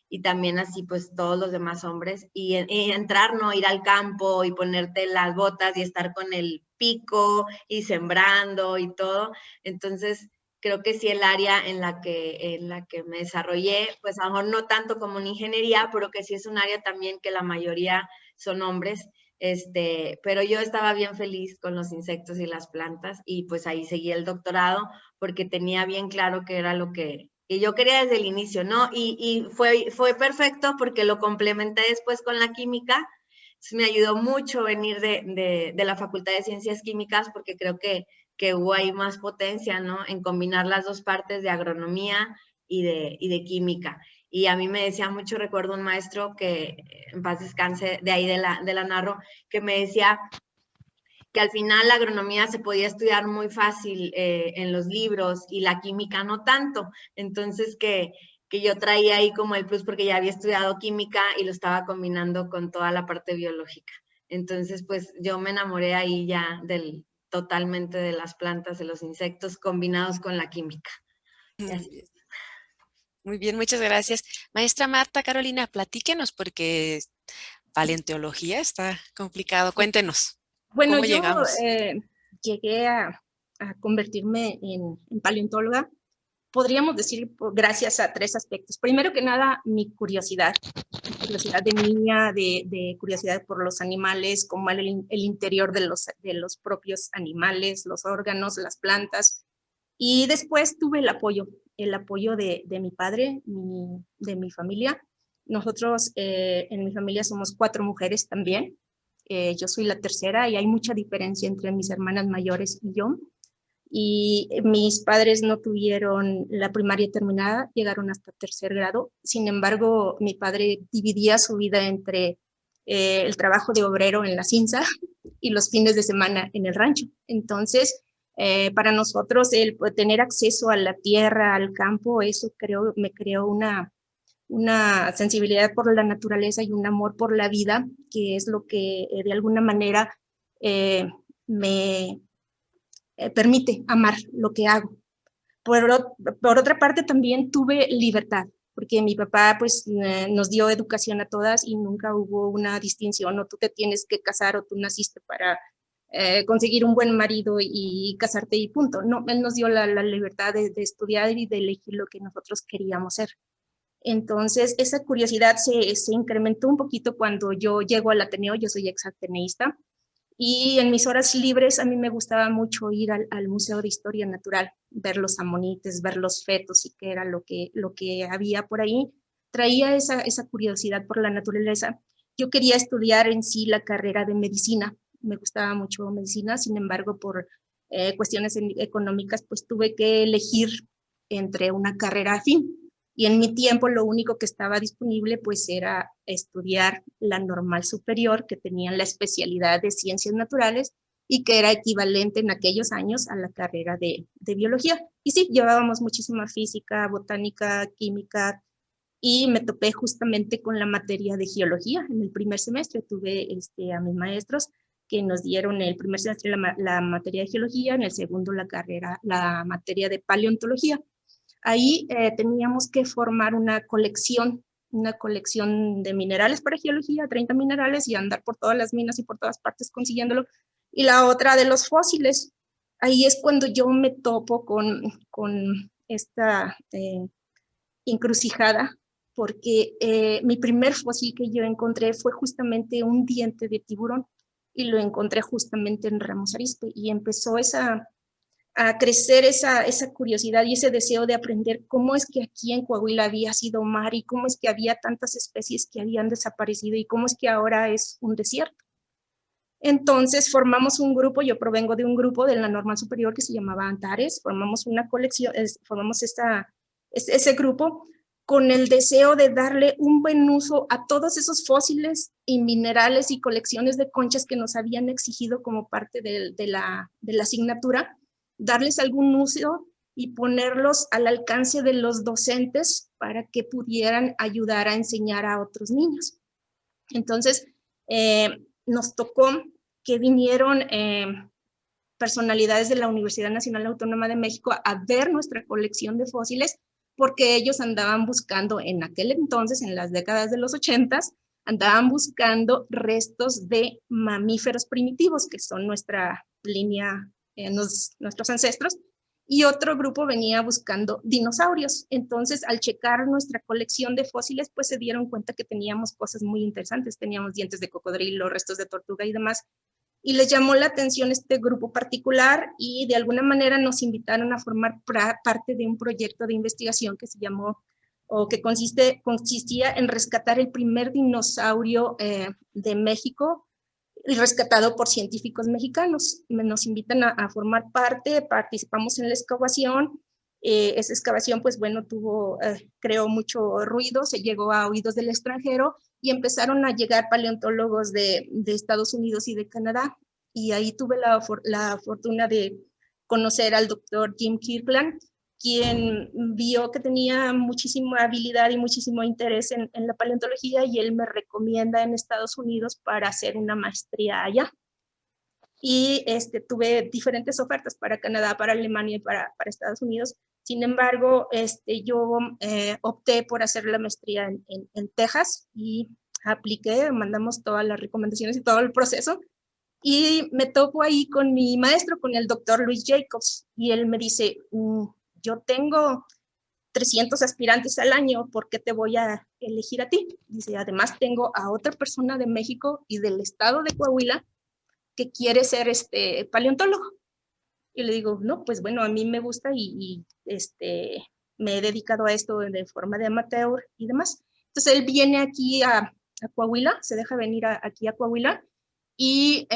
y también así pues todos los demás hombres. Y entrar, ¿no? Ir al campo y ponerte las botas y estar con el pico y sembrando y todo. Entonces, creo que sí el área en la que me desarrollé, pues a lo mejor no tanto como en ingeniería, pero que sí es un área también que la mayoría son hombres. Pero yo estaba bien feliz con los insectos y las plantas y pues ahí seguí el doctorado porque tenía bien claro que era lo que yo quería desde el inicio, ¿no? Y fue perfecto porque lo complementé después con la química. Me ayudó mucho venir de la Facultad de Ciencias Químicas porque creo que hubo ahí más potencia, ¿no? En combinar las 2 partes de agronomía y de química. Y a mí me decía mucho, recuerdo un maestro que en paz descanse, de ahí de la Narro, que me decía que al final la agronomía se podía estudiar muy fácil en los libros y la química no tanto. Entonces que yo traía ahí como el plus porque ya había estudiado química y lo estaba combinando con toda la parte biológica. Entonces pues yo me enamoré ahí ya totalmente de las plantas, de los insectos combinados con la química. Muy bien, muchas gracias. Maestra Marta Carolina, platíquenos porque paleontología está complicado. Cuéntenos. Bueno, ¿Cómo yo llegamos? llegué a convertirme en paleontóloga, podríamos decir, gracias a 3 aspectos. Primero que nada, mi curiosidad de niña, de curiosidad por los animales, como el interior de los propios animales, los órganos, las plantas. Y después tuve el apoyo de mi padre, de mi familia. Nosotros en mi familia somos 4 mujeres también. Yo soy la tercera y hay mucha diferencia entre mis hermanas mayores y yo. Y mis padres no tuvieron la primaria terminada, llegaron hasta 3er grado. Sin embargo, mi padre dividía su vida entre el trabajo de obrero en la cinza y los fines de semana en el rancho. Entonces, para nosotros el tener acceso a la tierra, al campo, eso me creó una sensibilidad por la naturaleza y un amor por la vida, que es lo que de alguna manera me permite amar lo que hago. Por otra parte, también tuve libertad, porque mi papá pues nos dio educación a todas y nunca hubo una distinción, o tú te tienes que casar o tú naciste para conseguir un buen marido y casarte y punto. No, él nos dio la libertad de estudiar y de elegir lo que nosotros queríamos ser. Entonces, esa curiosidad se incrementó un poquito cuando yo llego al Ateneo. Yo soy exateneísta, y en mis horas libres a mí me gustaba mucho ir al Museo de Historia Natural, ver los amonites, ver los fetos y qué era lo que había por ahí. Traía esa curiosidad por la naturaleza. Yo quería estudiar en sí la carrera de medicina, me gustaba mucho medicina, sin embargo, por cuestiones económicas, pues tuve que elegir entre una carrera afín. Y en mi tiempo lo único que estaba disponible pues era estudiar la normal superior, que tenía la especialidad de ciencias naturales y que era equivalente en aquellos años a la carrera de biología. Y sí, llevábamos muchísima física, botánica, química, y me topé justamente con la materia de geología. En el primer semestre tuve a mis maestros que nos dieron el primer semestre la materia de geología, en el segundo la materia de paleontología. Ahí teníamos que formar una colección de minerales para geología, 30 minerales, y andar por todas las minas y por todas partes consiguiéndolo. Y la otra de los fósiles. Ahí es cuando yo me topo con esta encrucijada, porque mi primer fósil que yo encontré fue justamente un diente de tiburón, y lo encontré justamente en Ramos Arizpe, y empezó a crecer esa curiosidad y ese deseo de aprender cómo es que aquí en Coahuila había sido mar y cómo es que había tantas especies que habían desaparecido y cómo es que ahora es un desierto. Entonces formamos un grupo, yo provengo de un grupo de la normal superior que se llamaba Antares, formamos una colección, formamos ese grupo con el deseo de darle un buen uso a todos esos fósiles y minerales y colecciones de conchas que nos habían exigido como parte de la asignatura, darles algún uso y ponerlos al alcance de los docentes para que pudieran ayudar a enseñar a otros niños. Entonces, nos tocó que vinieron personalidades de la Universidad Nacional Autónoma de México a ver nuestra colección de fósiles, porque ellos andaban buscando en aquel entonces, en las décadas de los 80s, andaban buscando restos de mamíferos primitivos, que son nuestra línea, nuestros ancestros, y otro grupo venía buscando dinosaurios. Entonces, al checar nuestra colección de fósiles, pues se dieron cuenta que teníamos cosas muy interesantes, teníamos dientes de cocodrilo, restos de tortuga y demás, y les llamó la atención este grupo particular y de alguna manera nos invitaron a formar parte de un proyecto de investigación que se llamó, o que consistía en rescatar el primer dinosaurio de México, rescatado por científicos mexicanos. Nos invitan a formar parte, participamos en la excavación. Esa excavación, pues bueno, creó mucho ruido, se llegó a oídos del extranjero y empezaron a llegar paleontólogos de Estados Unidos y de Canadá. Y ahí tuve la fortuna de conocer al doctor Jim Kirkland, quien vio que tenía muchísima habilidad y muchísimo interés en la paleontología, y él me recomienda en Estados Unidos para hacer una maestría allá. Y tuve diferentes ofertas para Canadá, para Alemania y para Estados Unidos. Sin embargo, yo opté por hacer la maestría en Texas y apliqué, mandamos todas las recomendaciones y todo el proceso. Y me topo ahí con mi maestro, con el doctor Luis Jacobs, y él me dice, yo tengo 300 aspirantes al año, ¿por qué te voy a elegir a ti? Dice, además tengo a otra persona de México y del estado de Coahuila que quiere ser paleontólogo. Y le digo, no, pues bueno, a mí me gusta y me he dedicado a esto de forma de amateur y demás. Entonces él viene aquí a Coahuila, se deja venir aquí a Coahuila, y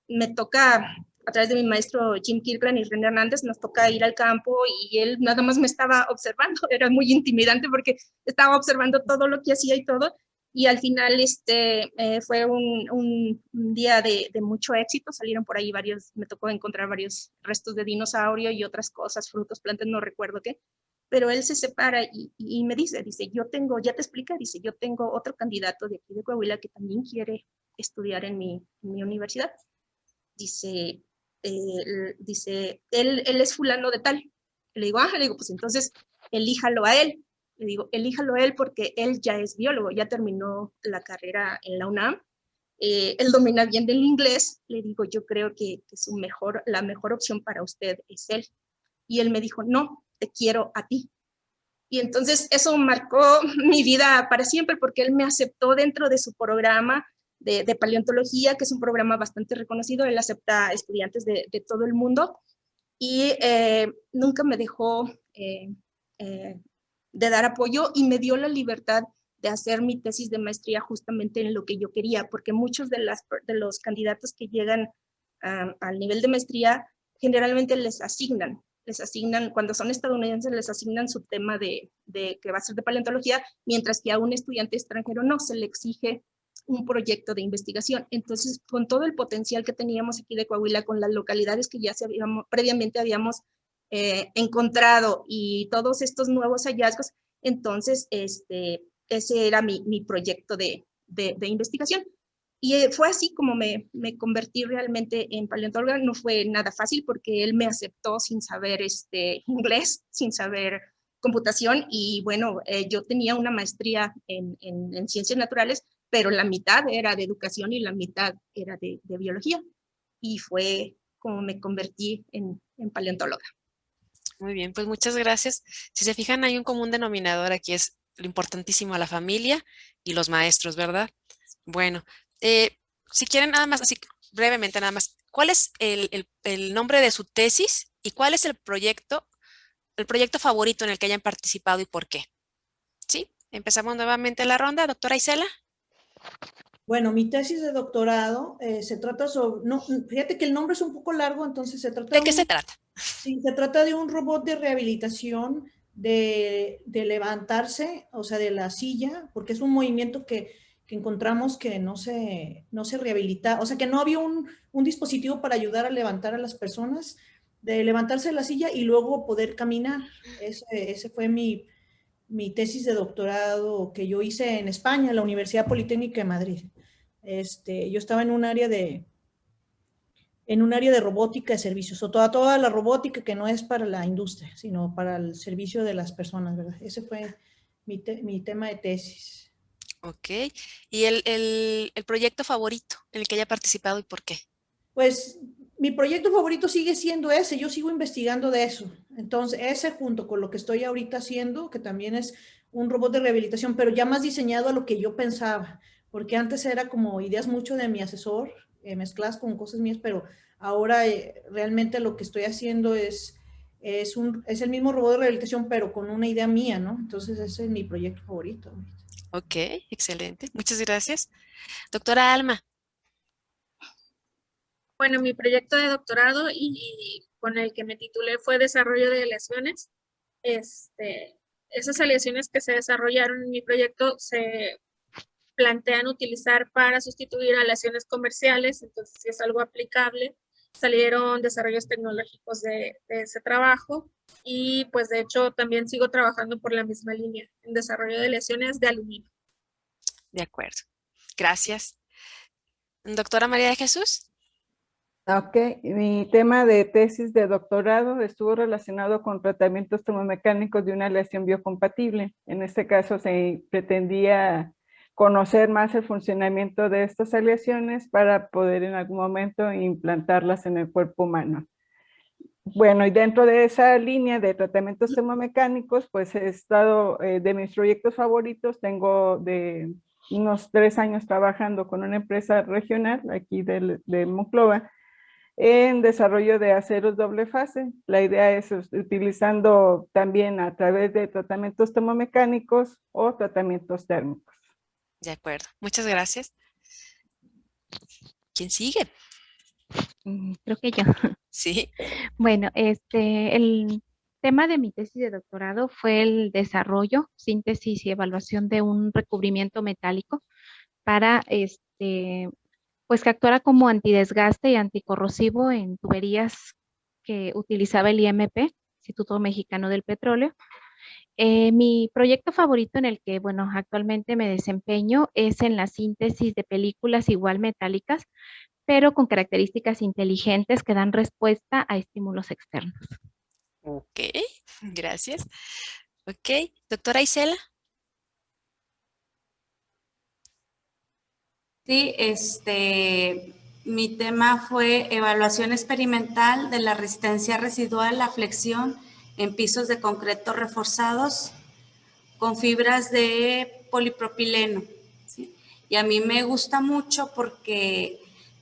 me toca, a través de mi maestro Jim Kirkland y René Hernández, nos toca ir al campo, y él nada más me estaba observando. Era muy intimidante porque estaba observando todo lo que hacía y todo. Y al final fue un día de mucho éxito. Salieron por ahí me tocó encontrar varios restos de dinosaurio y otras cosas, frutos, plantas, no recuerdo qué. Pero él se separa y me dice, ya te explica, dice, yo tengo otro candidato de aquí de Coahuila que también quiere estudiar en mi universidad. Dice, él es fulano de tal. Le digo, pues entonces elíjalo a él. Le digo, elíjalo a él porque él ya es biólogo, ya terminó la carrera en la UNAM, él domina bien del inglés. Le digo, yo creo que la mejor opción para usted es él. Y él me dijo, no, te quiero a ti. Y entonces eso marcó mi vida para siempre, porque él me aceptó dentro de su programa de paleontología, que es un programa bastante reconocido. Él acepta estudiantes de todo el mundo, y nunca me dejó de dar apoyo, y me dio la libertad de hacer mi tesis de maestría justamente en lo que yo quería, porque muchos de los candidatos que llegan al nivel de maestría generalmente les asignan, cuando son estadounidenses, les asignan su tema de que va a ser de paleontología, mientras que a un estudiante extranjero no, se le exige un proyecto de investigación. Entonces, con todo el potencial que teníamos aquí de Coahuila, con las localidades que ya previamente habíamos encontrado y todos estos nuevos hallazgos, entonces ese era mi proyecto de investigación. Y fue así como me convertí realmente en paleontóloga. No fue nada fácil porque él me aceptó sin saber inglés, sin saber computación, y bueno, yo tenía una maestría en ciencias naturales, pero la mitad era de educación y la mitad era de biología, y fue como me convertí en paleontóloga. Muy bien, pues muchas gracias. Si se fijan, hay un común denominador aquí, es lo importantísimo a la familia y los maestros, ¿verdad? Bueno, si quieren nada más, así brevemente nada más, ¿cuál es el nombre de su tesis y cuál es el proyecto favorito en el que hayan participado y por qué? ¿Sí? Empezamos nuevamente la ronda. Doctora Isela. Bueno, mi tesis de doctorado se trata sobre, no, fíjate que el nombre es un poco largo, entonces se trata ¿De qué se trata? Sí, se trata de un robot de rehabilitación de levantarse, o sea, de la silla, porque es un movimiento que encontramos que no se rehabilita, o sea, que no había un dispositivo para ayudar a levantar a las personas, de levantarse de la silla y luego poder caminar. Ese fue mi tesis de doctorado que yo hice en España, en la Universidad Politécnica de Madrid. Yo estaba en un área de robótica de servicios, o toda la robótica que no es para la industria, sino para el servicio de las personas, ¿verdad? Ese fue mi tema de tesis. Ok. ¿Y el proyecto favorito en el que haya participado y por qué? Pues mi proyecto favorito sigue siendo ese, yo sigo investigando de eso. Entonces, ese junto con lo que estoy ahorita haciendo, que también es un robot de rehabilitación, pero ya más diseñado a lo que yo pensaba, porque antes era como ideas mucho de mi asesor, mezcladas con cosas mías, pero ahora realmente lo que estoy haciendo es el mismo robot de rehabilitación, pero con una idea mía, ¿no? Entonces, ese es mi proyecto favorito. Ok, excelente. Muchas gracias. Doctora Alma. Bueno, mi proyecto de doctorado y con el que me titulé fue Desarrollo de aleaciones. Esas aleaciones que se desarrollaron en mi proyecto se plantean utilizar para sustituir aleaciones comerciales, entonces sí es algo aplicable. Salieron desarrollos tecnológicos de ese trabajo y pues de hecho también sigo trabajando por la misma línea en desarrollo de aleaciones de aluminio. De acuerdo. Gracias. Doctora María de Jesús. Ok, mi tema de tesis de doctorado estuvo relacionado con tratamientos termomecánicos de una aleación biocompatible. En este caso se pretendía conocer más el funcionamiento de estas aleaciones para poder en algún momento implantarlas en el cuerpo humano. Bueno, y dentro de esa línea de tratamientos termomecánicos, pues he estado de mis proyectos favoritos, tengo de unos 3 años trabajando con una empresa regional aquí de Monclova, en desarrollo de aceros doble fase. La idea es utilizando también a través de tratamientos termomecánicos o tratamientos térmicos. De acuerdo. Muchas gracias. ¿Quién sigue? Creo que yo. Sí. Bueno, el tema de mi tesis de doctorado fue el desarrollo, síntesis y evaluación de un recubrimiento metálico para pues que actuara como antidesgaste y anticorrosivo en tuberías que utilizaba el IMP, Instituto Mexicano del Petróleo. Mi proyecto favorito en el que, bueno, actualmente me desempeño es en la síntesis de películas igual metálicas, pero con características inteligentes que dan respuesta a estímulos externos. Ok, gracias. Ok, doctora Isela. Sí, mi tema fue evaluación experimental de la resistencia residual a flexión en pisos de concreto reforzados con fibras de polipropileno, ¿sí? Y a mí me gusta mucho porque,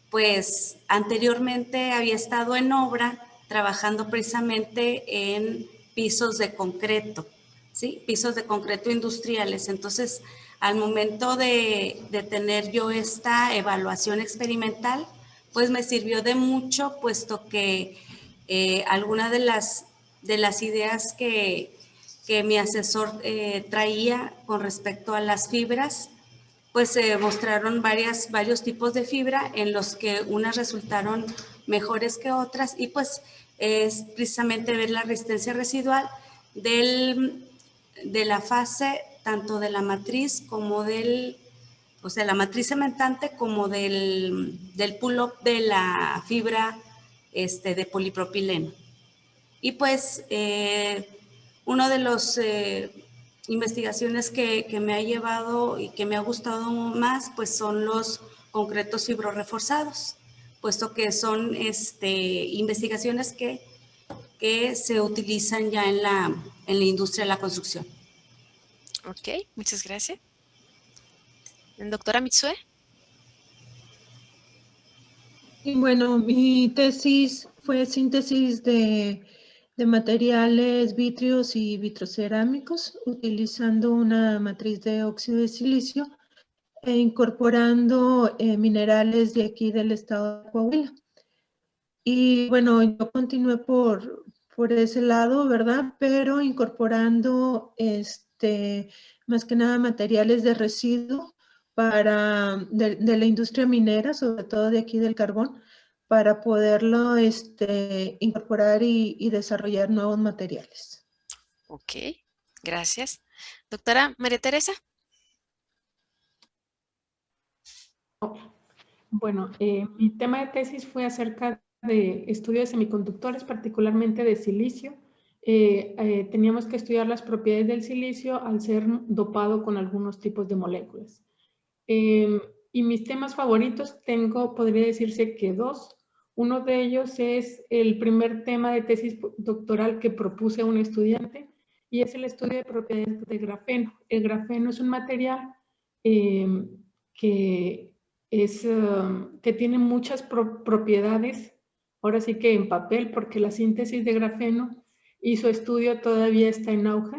pues, anteriormente había estado en obra trabajando precisamente en pisos de concreto, ¿sí? Pisos de concreto industriales. Entonces, al momento de tener yo esta evaluación experimental, pues me sirvió de mucho, puesto que algunas de las ideas que mi asesor traía con respecto a las fibras, pues se mostraron varios tipos de fibra en los que unas resultaron mejores que otras, y pues es precisamente ver la resistencia residual de la fase tanto de la matriz como o sea, la matriz cementante como del pull-up de la fibra de polipropileno. Y pues uno de los investigaciones que me ha llevado y que me ha gustado más, pues son los concretos fibroreforzados, puesto que son investigaciones que se utilizan ya en la industria de la construcción. Ok, muchas gracias. Doctora Mitsue. Y bueno, mi tesis fue síntesis de materiales vítreos y vitrocerámicos utilizando una matriz de óxido de silicio e incorporando minerales de aquí del estado de Coahuila. Y bueno, yo continué por ese lado, ¿verdad? Pero incorporando más que nada materiales de residuo de la industria minera, sobre todo de aquí del carbón, para poderlo incorporar y desarrollar nuevos materiales. Ok, gracias. Doctora María Teresa. Bueno, mi tema de tesis fue acerca de estudio de semiconductores, particularmente de silicio. Teníamos que estudiar las propiedades del silicio al ser dopado con algunos tipos de moléculas. Y mis temas favoritos podría decirse que dos. Uno de ellos es el primer tema de tesis doctoral que propuse a un estudiante, y es el estudio de propiedades de grafeno. El grafeno es un material que tiene muchas propiedades, ahora sí que en papel, porque la síntesis de grafeno y su estudio todavía está en auge.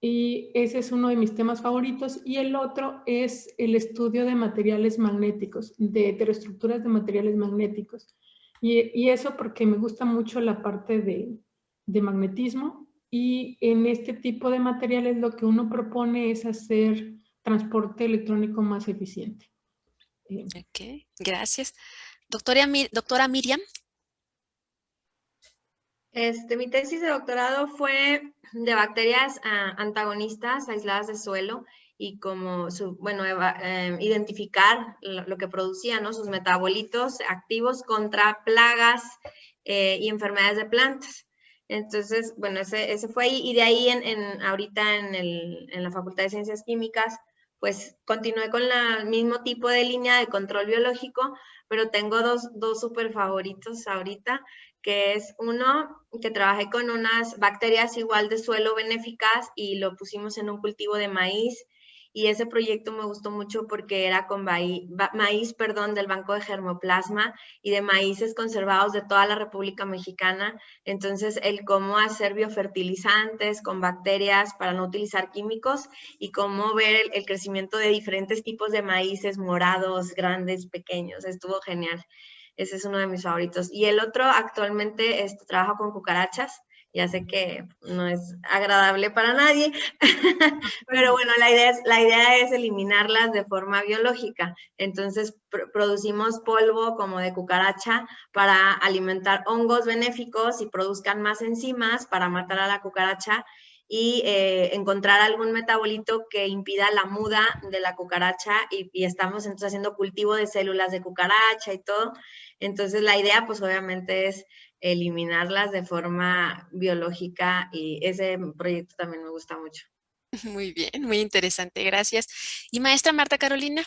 Y ese es uno de mis temas favoritos. Y el otro es el estudio de materiales magnéticos, de heteroestructuras de materiales magnéticos. Y eso porque me gusta mucho la parte de magnetismo. Y en este tipo de materiales lo que uno propone es hacer transporte electrónico más eficiente. Ok, gracias. Doctora Miriam. Mi tesis de doctorado fue de bacterias antagonistas aisladas de suelo y como identificar lo que producían, ¿no? Sus metabolitos activos contra plagas y enfermedades de plantas. Entonces, bueno, ese fue ahí, y de ahí ahorita en la Facultad de Ciencias Químicas, pues continué con el mismo tipo de línea de control biológico, pero tengo dos súper favoritos ahorita, que es uno que trabajé con unas bacterias igual de suelo benéficas y lo pusimos en un cultivo de maíz, y ese proyecto me gustó mucho porque era con maíz del Banco de Germoplasma y de maíces conservados de toda la República Mexicana. Entonces, el cómo hacer biofertilizantes con bacterias para no utilizar químicos y cómo ver el crecimiento de diferentes tipos de maíces, morados, grandes, pequeños, estuvo genial. Ese es uno de mis favoritos. Y el otro, actualmente trabajo con cucarachas. Ya sé que no es agradable para nadie, pero bueno, la idea es eliminarlas de forma biológica. Entonces, producimos polvo como de cucaracha para alimentar hongos benéficos y produzcan más enzimas para matar a la cucaracha y encontrar algún metabolito que impida la muda de la cucaracha, y estamos entonces haciendo cultivo de células de cucaracha y todo. Entonces, la idea pues obviamente es eliminarlas de forma biológica, y ese proyecto también me gusta mucho. Muy bien, muy interesante, gracias. Y maestra Marta Carolina.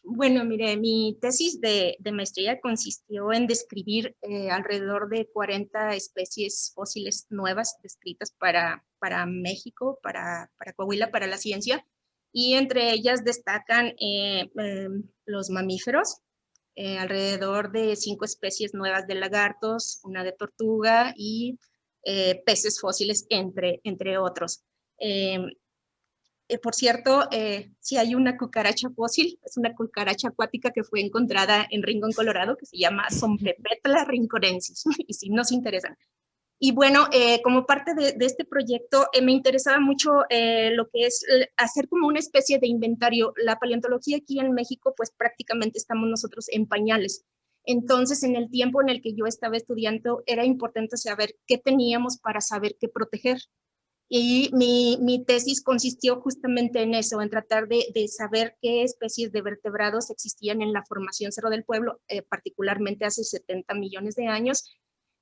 Bueno, mire, mi tesis de maestría consistió en describir alrededor de 40 especies fósiles nuevas descritas para México, para Coahuila, para la ciencia, y entre ellas destacan los mamíferos, alrededor de 5 especies nuevas de lagartos, una de tortuga y peces fósiles, entre otros. Por cierto, sí hay una cucaracha fósil, es una cucaracha acuática que fue encontrada en Rincón, Colorado, que se llama Sompepetla rinconensis, y si nos interesan. Y bueno, como parte de este proyecto, me interesaba mucho lo que es hacer como una especie de inventario. La paleontología aquí en México, pues prácticamente estamos nosotros en pañales. Entonces, en el tiempo en el que yo estaba estudiando, era importante saber qué teníamos para saber qué proteger. Y mi tesis consistió justamente en eso, en tratar de saber qué especies de vertebrados existían en la formación Cerro del Pueblo, particularmente hace 70 millones de años.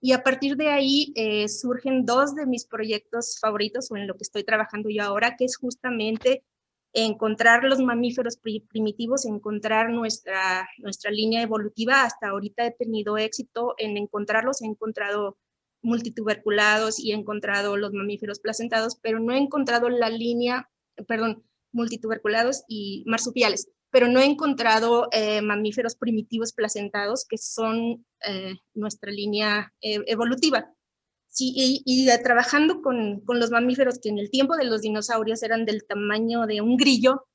Y a partir de ahí surgen dos de mis proyectos favoritos, o en lo que estoy trabajando yo ahora, que es justamente encontrar los mamíferos primitivos, encontrar nuestra línea evolutiva. Hasta ahorita he tenido éxito en encontrarlos, he encontrado multituberculados y he encontrado los mamíferos placentados, pero no he encontrado la línea, perdón, multituberculados y marsupiales, pero no he encontrado mamíferos primitivos placentados, que son nuestra línea evolutiva. Sí, y trabajando con los mamíferos que en el tiempo de los dinosaurios eran del tamaño de un grillo,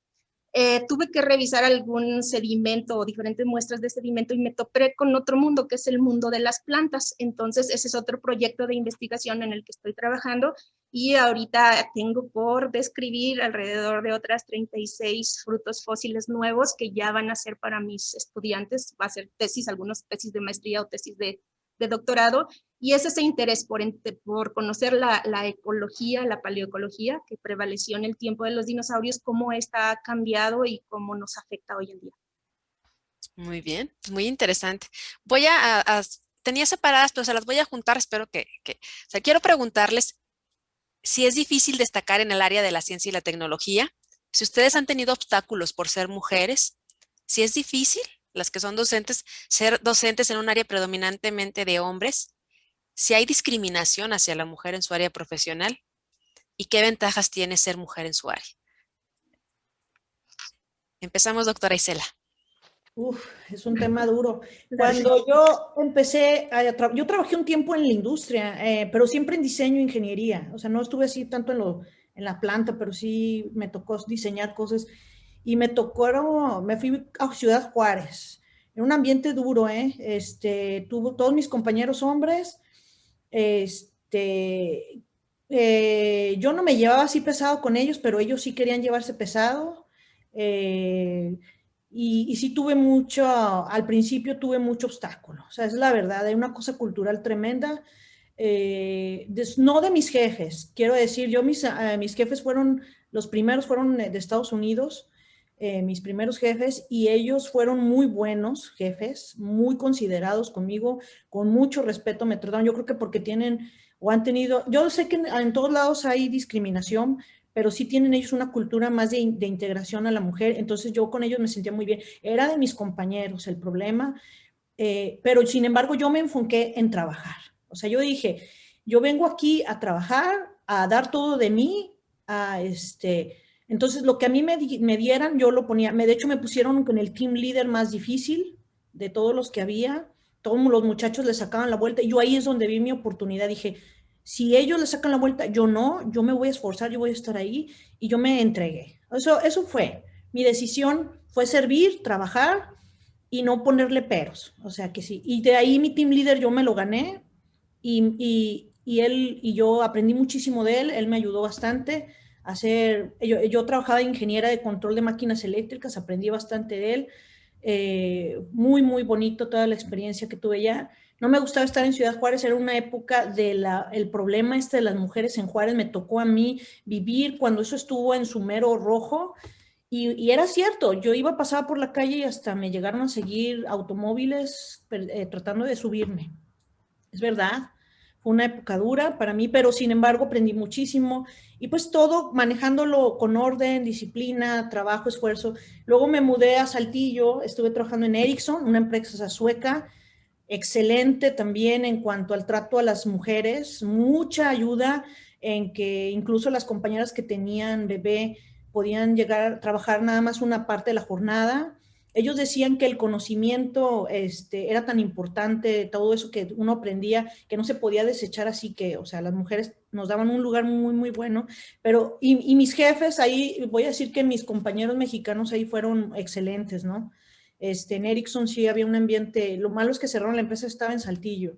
tuve que revisar algún sedimento o diferentes muestras de sedimento y me topé con otro mundo, que es el mundo de las plantas. Entonces, ese es otro proyecto de investigación en el que estoy trabajando y ahorita tengo por describir alrededor de otras 36 frutos fósiles nuevos que ya van a ser para mis estudiantes. Va a ser tesis, algunos tesis de maestría o tesis de doctorado, y es ese interés por conocer la ecología, la paleoecología que prevaleció en el tiempo de los dinosaurios, cómo esta ha cambiado y cómo nos afecta hoy en día. Muy bien, muy interesante. Tenía separadas, pero se las voy a juntar, espero o sea, quiero preguntarles si es difícil destacar en el área de la ciencia y la tecnología, si ustedes han tenido obstáculos por ser mujeres, si es difícil, las que son docentes, ser docentes en un área predominantemente de hombres, si hay discriminación hacia la mujer en su área profesional y qué ventajas tiene ser mujer en su área. Empezamos, doctora Isela. Uf, es un tema duro. Cuando yo empecé, yo trabajé un tiempo en la industria, pero siempre en diseño e ingeniería. O sea, no estuve así tanto en la planta, pero sí me tocó diseñar cosas. Y me fui a Ciudad Juárez, en un ambiente duro, tuve todos mis compañeros hombres, yo no me llevaba así pesado con ellos, pero ellos sí querían llevarse pesado, y sí al principio tuve mucho obstáculo, o sea, es la verdad, hay una cosa cultural tremenda, no de mis jefes, quiero decir, mis jefes los primeros fueron de Estados Unidos, mis primeros jefes, y ellos fueron muy buenos jefes, muy considerados conmigo, con mucho respeto me trataron. Yo creo que porque tienen o han tenido, yo sé que en todos lados hay discriminación, pero sí tienen ellos una cultura más de integración a la mujer, entonces yo con ellos me sentía muy bien. Era de mis compañeros el problema, pero sin embargo yo me enfoqué en trabajar. O sea, yo dije, yo vengo aquí a trabajar, a dar todo de mí, entonces, lo que a mí me dieran, yo lo ponía. De hecho, me pusieron con el team leader más difícil de todos los que había. Todos los muchachos le sacaban la vuelta. Y yo ahí es donde vi mi oportunidad. Dije, si ellos le sacan la vuelta, yo no. Yo me voy a esforzar, yo voy a estar ahí. Y yo me entregué. Eso fue. Mi decisión fue servir, trabajar y no ponerle peros. O sea que sí. Y de ahí mi team leader yo me lo gané. Y él y yo aprendí muchísimo de él. Él me ayudó bastante. Yo trabajaba de ingeniera de control de máquinas eléctricas, aprendí bastante de él, muy, muy bonito toda la experiencia que tuve allá. No me gustaba estar en Ciudad Juárez, era una época el problema de las mujeres en Juárez, me tocó a mí vivir cuando eso estuvo en su mero rojo, y era cierto, yo pasaba por la calle y hasta me llegaron a seguir automóviles tratando de subirme, es verdad. Fue una época dura para mí, pero sin embargo aprendí muchísimo y pues todo manejándolo con orden, disciplina, trabajo, esfuerzo. Luego me mudé a Saltillo, estuve trabajando en Ericsson, una empresa sueca, excelente también en cuanto al trato a las mujeres, mucha ayuda en que incluso las compañeras que tenían bebé podían llegar a trabajar nada más una parte de la jornada. Ellos decían que el conocimiento era tan importante, todo eso que uno aprendía, que no se podía desechar así, que, o sea, las mujeres nos daban un lugar muy, muy bueno, pero, y mis jefes ahí, voy a decir que mis compañeros mexicanos ahí fueron excelentes, ¿no? En Ericsson sí había un ambiente, lo malo es que cerraron la empresa, estaba en Saltillo.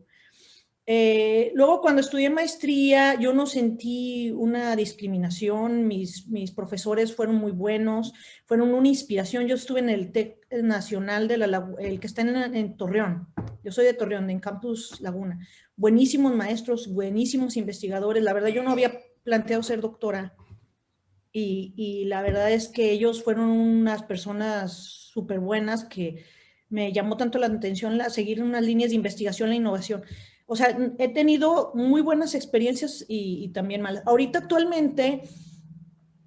Luego cuando estudié maestría yo no sentí una discriminación, mis profesores fueron muy buenos, fueron una inspiración. Yo estuve en el TEC Nacional, el que está en Torreón, yo soy de Torreón, en Campus Laguna. Buenísimos maestros, buenísimos investigadores. La verdad yo no había planteado ser doctora y la verdad es que ellos fueron unas personas súper buenas que me llamó tanto la atención seguir unas líneas de investigación, la innovación. O sea, he tenido muy buenas experiencias y también malas. Ahorita actualmente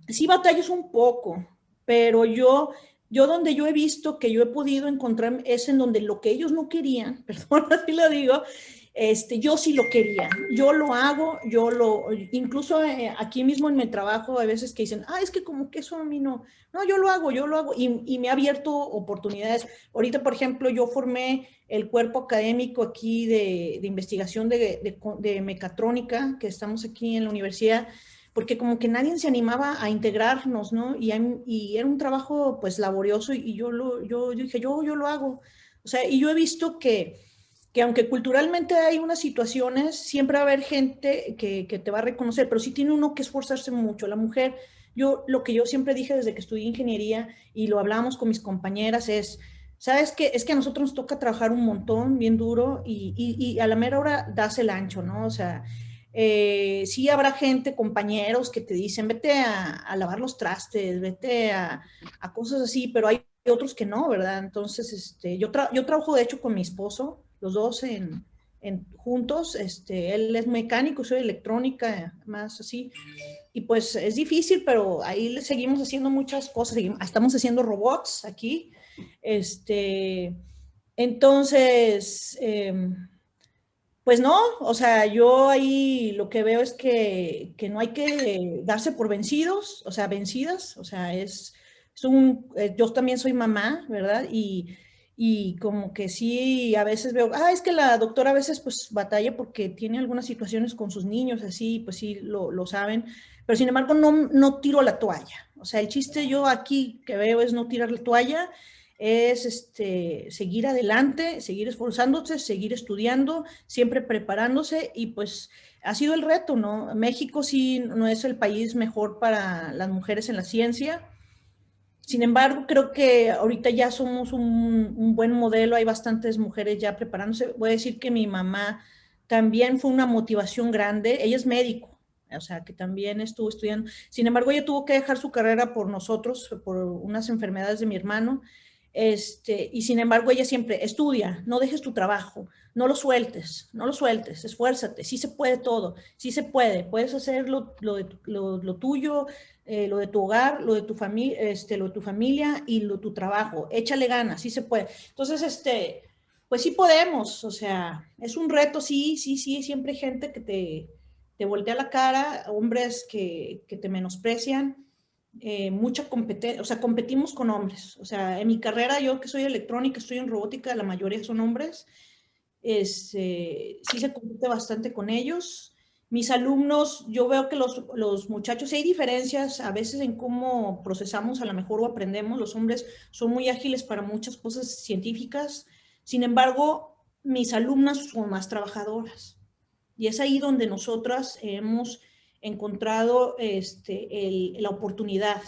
sí batallas un poco, pero yo donde yo he visto que yo he podido encontrar es en donde lo que ellos no querían, perdón, así lo digo, yo sí lo quería, yo lo hago, incluso aquí mismo en mi trabajo, hay veces que dicen, es que como que eso a mí no, yo lo hago, y me ha abierto oportunidades. Ahorita, por ejemplo, yo formé el cuerpo académico aquí de investigación de mecatrónica, que estamos aquí en la universidad, porque como que nadie se animaba a integrarnos, ¿no? Y era un trabajo, pues, laborioso, y yo dije, yo lo hago. O sea, y yo he visto que aunque culturalmente hay unas situaciones, siempre va a haber gente que te va a reconocer, pero sí tiene uno que esforzarse mucho. La mujer, lo que yo siempre dije desde que estudié ingeniería, y lo hablábamos con mis compañeras, ¿sabes qué? Es que a nosotros nos toca trabajar un montón, bien duro, y a la mera hora das el ancho, ¿no? O sea, sí habrá gente, compañeros, que te dicen, vete a lavar los trastes, vete a cosas así, pero hay otros que no, ¿verdad? Entonces, yo trabajo de hecho con mi esposo, los dos juntos, él es mecánico, soy electrónica, más así, y pues es difícil, pero ahí le seguimos haciendo muchas cosas, estamos haciendo robots aquí, entonces, pues no, o sea, yo ahí lo que veo es que no hay que darse por vencidos, o sea, vencidas, o sea, yo también soy mamá, ¿verdad? Y como que sí, a veces veo, es que la doctora a veces pues batalla porque tiene algunas situaciones con sus niños, así, pues sí, lo saben, pero sin embargo no tiro la toalla. O sea, el chiste yo aquí que veo es no tirar la toalla, es seguir adelante, seguir esforzándose, seguir estudiando, siempre preparándose, y pues ha sido el reto, ¿no? México sí no es el país mejor para las mujeres en la ciencia. Sin embargo, creo que ahorita ya somos un buen modelo, hay bastantes mujeres ya preparándose. Voy a decir que mi mamá también fue una motivación grande, ella es médico, o sea, que también estuvo estudiando. Sin embargo, ella tuvo que dejar su carrera por nosotros, por unas enfermedades de mi hermano, y sin embargo ella siempre estudia, no dejes tu trabajo, no lo sueltes, esfuérzate, sí se puede todo, sí se puede, puedes hacer lo tuyo, lo de tu hogar, lo de tu familia, lo de tu familia y tu trabajo, échale ganas, sí se puede. Entonces, pues sí podemos, o sea, es un reto, sí, siempre hay gente que te voltea la cara, hombres que te menosprecian, mucha competencia, o sea, competimos con hombres. O sea, en mi carrera, yo que soy electrónica, estoy en robótica, la mayoría son hombres. Sí se compite bastante con ellos. Mis alumnos, yo veo que los muchachos, hay diferencias a veces en cómo procesamos a lo mejor o aprendemos. Los hombres son muy ágiles para muchas cosas científicas. Sin embargo, mis alumnas son más trabajadoras. Y es ahí donde nosotras hemos encontrado la oportunidad.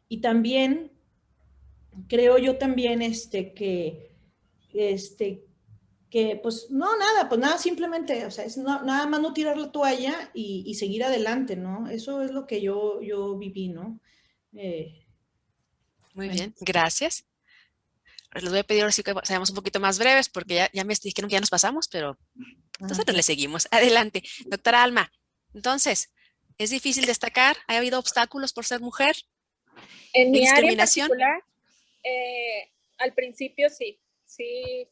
Y también, creo yo también que pues nada, simplemente, o sea, nada más no tirar la toalla y seguir adelante, ¿no? Eso es lo que yo viví, ¿no? Muy bien, gracias. Les voy a pedir ahora sí que seamos un poquito más breves porque ya me dijeron que ya nos pasamos, pero nosotros le seguimos. Adelante, doctora Alma. Entonces, ¿es difícil destacar? ¿Ha habido obstáculos por ser mujer? En mi área en discriminación? particular, al principio sí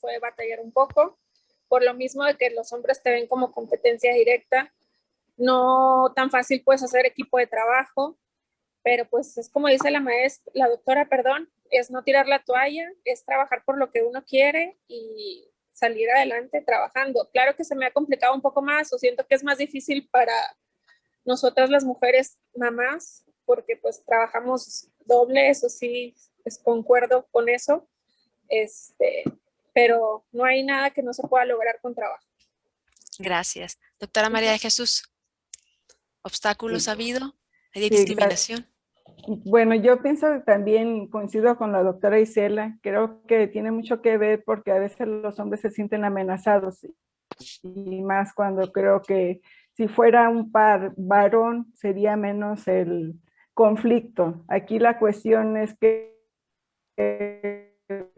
fue batallar un poco, por lo mismo de que los hombres te ven como competencia directa, no tan fácil puedes hacer equipo de trabajo, pero pues es como dice la doctora, es no tirar la toalla, es trabajar por lo que uno quiere y salir adelante trabajando. Claro que se me ha complicado un poco más, o siento que es más difícil para nosotras las mujeres mamás, porque pues trabajamos doble, eso sí, concuerdo con eso, pero no hay nada que no se pueda lograr con trabajo. Gracias. Doctora María de Jesús, ¿obstáculos Sí. ha habido? ¿Hay Sí, discriminación? Bueno, yo pienso que también coincido con la doctora Isela, creo que tiene mucho que ver porque a veces los hombres se sienten amenazados y más cuando creo que si fuera un par varón sería menos el conflicto. Aquí la cuestión es que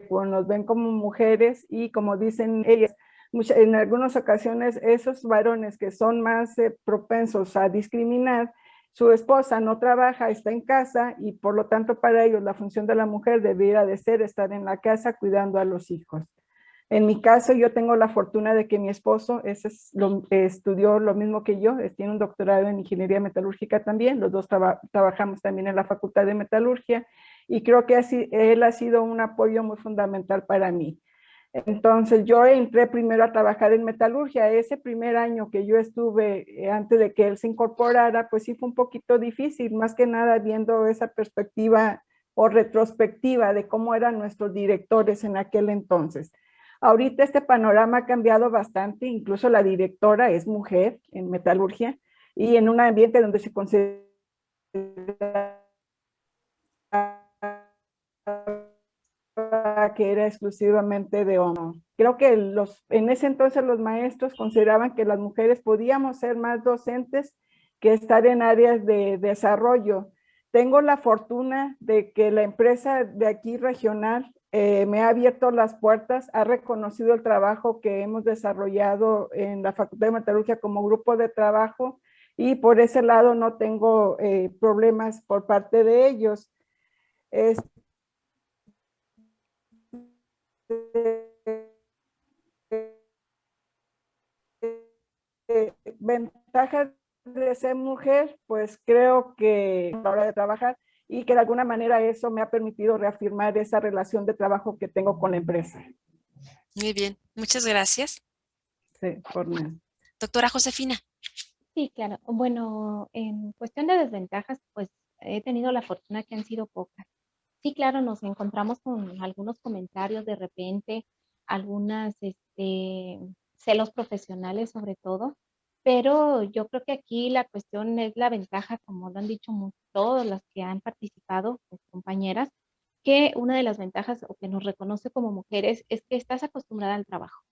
bueno, nos ven como mujeres y como dicen ellas, en algunas ocasiones esos varones que son más propensos a discriminar, su esposa no trabaja, está en casa y por lo tanto para ellos la función de la mujer debiera de ser estar en la casa cuidando a los hijos. En mi caso yo tengo la fortuna de que mi esposo estudió lo mismo que yo, tiene un doctorado en ingeniería metalúrgica también, los dos trabajamos también en la Facultad de Metalurgia y creo que él ha sido un apoyo muy fundamental para mí. Entonces yo entré primero a trabajar en metalurgia. Ese primer año que yo estuve antes de que él se incorporara, pues sí fue un poquito difícil, más que nada viendo esa perspectiva o retrospectiva de cómo eran nuestros directores en aquel entonces. Ahorita este panorama ha cambiado bastante, incluso la directora es mujer en metalurgia y en un ambiente donde se considera que era exclusivamente de hombres. Creo que en ese entonces los maestros consideraban que las mujeres podíamos ser más docentes que estar en áreas de desarrollo. Tengo la fortuna de que la empresa de aquí regional me ha abierto las puertas, ha reconocido el trabajo que hemos desarrollado en la Facultad de Metalurgia como grupo de trabajo y por ese lado no tengo problemas por parte de ellos. Ventajas de ser mujer, pues creo que a la hora de trabajar y que de alguna manera eso me ha permitido reafirmar esa relación de trabajo que tengo con la empresa. Muy bien, muchas gracias. Sí, por nada. Doctora Josefina. Sí, claro. Bueno, en cuestión de desventajas, pues he tenido la fortuna que han sido pocas. Sí, claro, nos encontramos con algunos comentarios de repente, algunas celos profesionales sobre todo, pero yo creo que aquí la cuestión es la ventaja, como lo han dicho todas las que han participado, pues, compañeras, que una de las ventajas o que nos reconoce como mujeres es que estás acostumbrada al trabajo.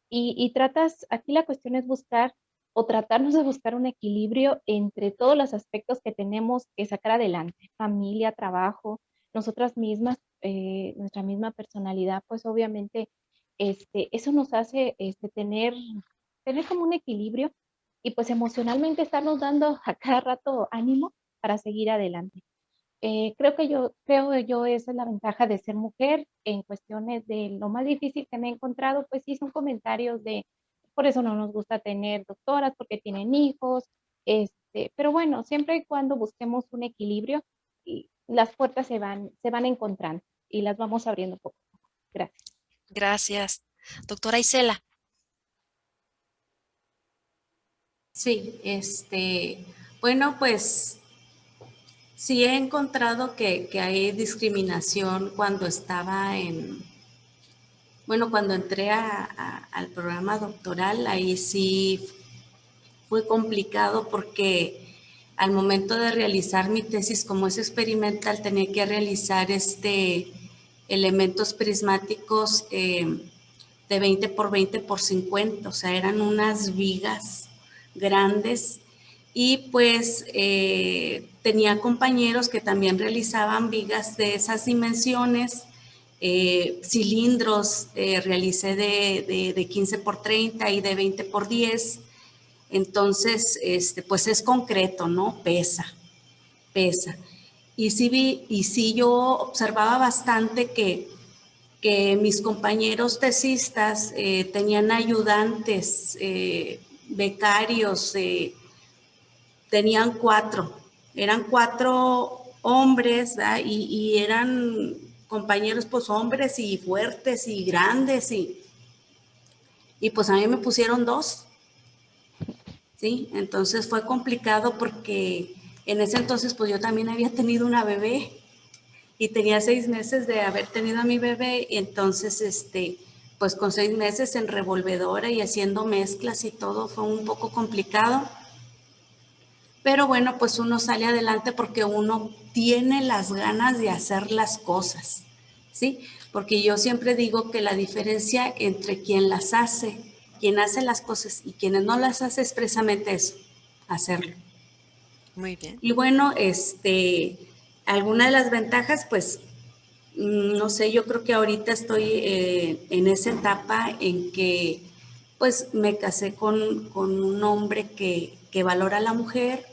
Y tratas, aquí la cuestión es buscar o tratarnos de buscar un equilibrio entre todos los aspectos que tenemos que sacar adelante, familia, trabajo, nosotras mismas, nuestra misma personalidad, pues obviamente eso nos hace tener como un equilibrio y pues emocionalmente estarnos dando a cada rato ánimo para seguir adelante. Creo yo esa es la ventaja de ser mujer en cuestiones de lo más difícil que me he encontrado, pues sí son comentarios de, por eso no nos gusta tener doctoras, porque tienen hijos, pero bueno, siempre y cuando busquemos un equilibrio, y las puertas se van encontrando y las vamos abriendo poco a poco. Gracias. Gracias. Doctora Isela. Sí, bueno, pues sí he encontrado que hay discriminación cuando estaba cuando entré al programa doctoral, ahí sí fue complicado porque al momento de realizar mi tesis, como es experimental, tenía que realizar elementos prismáticos de 20 por 20 por 50, o sea, eran unas vigas grandes y pues tenía compañeros que también realizaban vigas de esas dimensiones, cilindros realicé de 15 por 30 y de 20 por 10, entonces pues es concreto, ¿no? Pesa. Y sí yo observaba bastante que mis compañeros tesistas tenían ayudantes, becarios, eran 4 hombres, ¿verdad? Y eran compañeros pues hombres y fuertes y grandes y pues a mí me pusieron 2, ¿sí? Entonces fue complicado porque en ese entonces pues yo también había tenido una bebé y tenía 6 meses de haber tenido a mi bebé y entonces pues con 6 meses en revolvedora y haciendo mezclas y todo fue un poco complicado. Pero bueno, pues uno sale adelante porque uno tiene las ganas de hacer las cosas, ¿sí? Porque yo siempre digo que la diferencia entre quien las hace, quien hace las cosas y quienes no las hace es precisamente eso, hacerlo. Muy bien. Y bueno, alguna de las ventajas, pues, no sé, yo creo que ahorita estoy en esa etapa en que, pues, me casé con un hombre que valora a la mujer.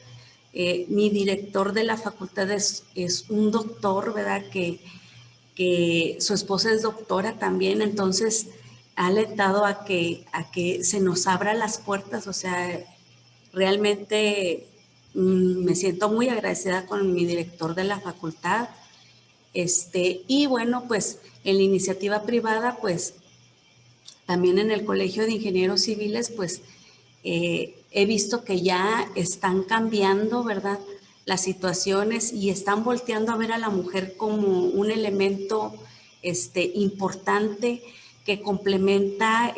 Mi director de la facultad es un doctor, ¿verdad? Que su esposa es doctora también, entonces ha alentado a que se nos abran las puertas, o sea, realmente me siento muy agradecida con mi director de la facultad. Y bueno, pues en la iniciativa privada, pues también en el Colegio de Ingenieros Civiles, pues he visto que ya están cambiando, ¿verdad?, las situaciones y están volteando a ver a la mujer como un elemento importante que complementa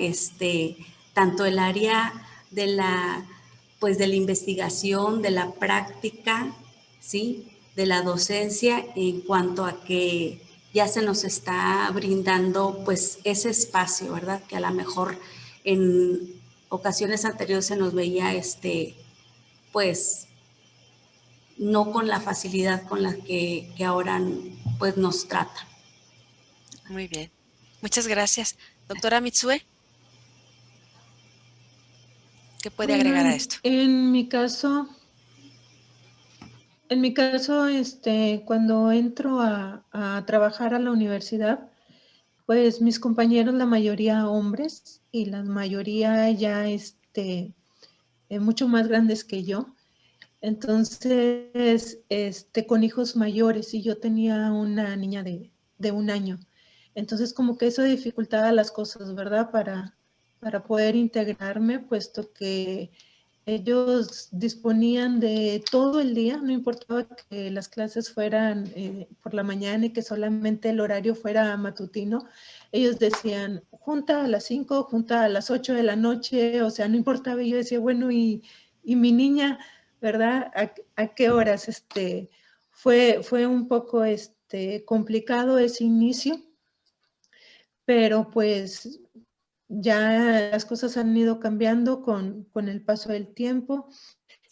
tanto el área de la investigación, de la práctica, ¿sí?, de la docencia, en cuanto a que ya se nos está brindando pues ese espacio, ¿verdad?, que a lo mejor en ocasiones anteriores se nos veía pues no con la facilidad con la que ahora pues nos tratan. Muy bien. Muchas gracias. Doctora Mitsue, ¿qué puede agregar a esto? En mi caso, cuando entro a trabajar a la universidad, pues mis compañeros, la mayoría hombres y la mayoría ya mucho más grandes que yo. Entonces, con hijos mayores y yo tenía una niña de 1 año. Entonces, como que eso dificultaba las cosas, ¿verdad? Para poder integrarme, puesto que ellos disponían de todo el día, no importaba que las clases fueran por la mañana y que solamente el horario fuera matutino. Ellos decían, junta a las 5, junta a las 8 de la noche, o sea, no importaba. Y yo decía, bueno, y mi niña, ¿verdad? ¿A qué horas? Fue un poco complicado ese inicio, pero pues ya las cosas han ido cambiando con el paso del tiempo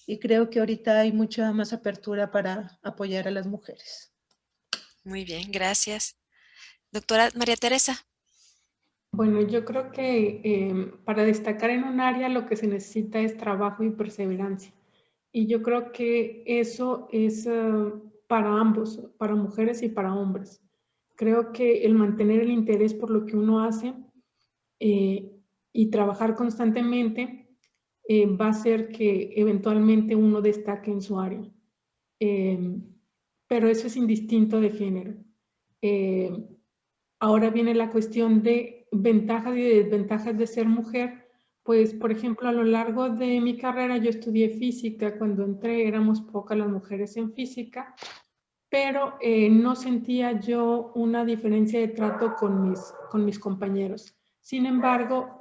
y creo que ahorita hay mucha más apertura para apoyar a las mujeres. Muy bien, gracias. Doctora María Teresa. Bueno, yo creo que para destacar en un área lo que se necesita es trabajo y perseverancia. Y yo creo que eso es para ambos, para mujeres y para hombres. Creo que el mantener el interés por lo que uno hace y trabajar constantemente va a hacer que eventualmente uno destaque en su área. Pero eso es indistinto de género. Ahora viene la cuestión de ventajas y desventajas de ser mujer. Pues, por ejemplo, a lo largo de mi carrera yo estudié física. Cuando entré éramos pocas las mujeres en física, pero no sentía yo una diferencia de trato con mis compañeros. Sin embargo,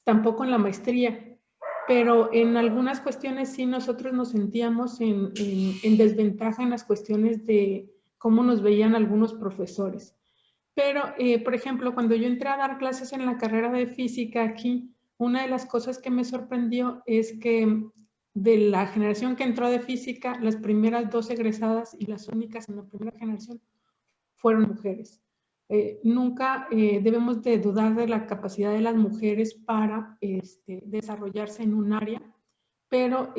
tampoco en la maestría, pero en algunas cuestiones sí nosotros nos sentíamos en desventaja en las cuestiones de cómo nos veían algunos profesores. Pero, por ejemplo, cuando yo entré a dar clases en la carrera de física aquí, una de las cosas que me sorprendió es que de la generación que entró de física, las primeras 2 egresadas y las únicas en la primera generación fueron mujeres. Nunca debemos de dudar de la capacidad de las mujeres para desarrollarse en un área, pero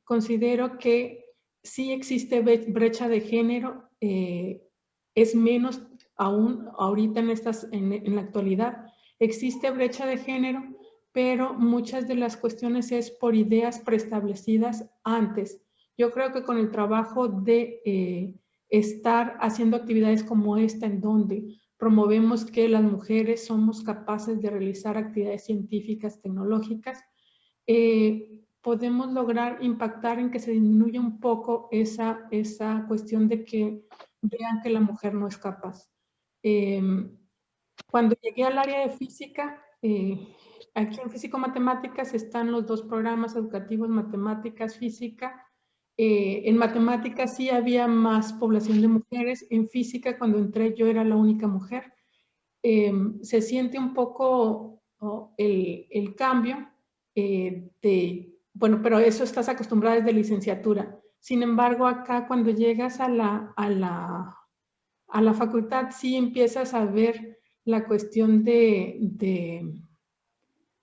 considero que sí existe brecha de género, es menos aún ahorita en la actualidad. Existe brecha de género, pero muchas de las cuestiones es por ideas preestablecidas antes. Yo creo que con el trabajo de estar haciendo actividades como esta, en donde promovemos que las mujeres somos capaces de realizar actividades científicas, tecnológicas, podemos lograr impactar en que se disminuya un poco esa cuestión de que vean que la mujer no es capaz. Cuando llegué al área de física, aquí en Físico-Matemáticas están los dos programas educativos, Matemáticas, Física. En Matemáticas sí había más población de mujeres. En Física, cuando entré, yo era la única mujer. Se siente un poco el cambio bueno, pero eso estás acostumbrada desde licenciatura. Sin embargo, acá cuando llegas a la facultad, sí empiezas a ver la cuestión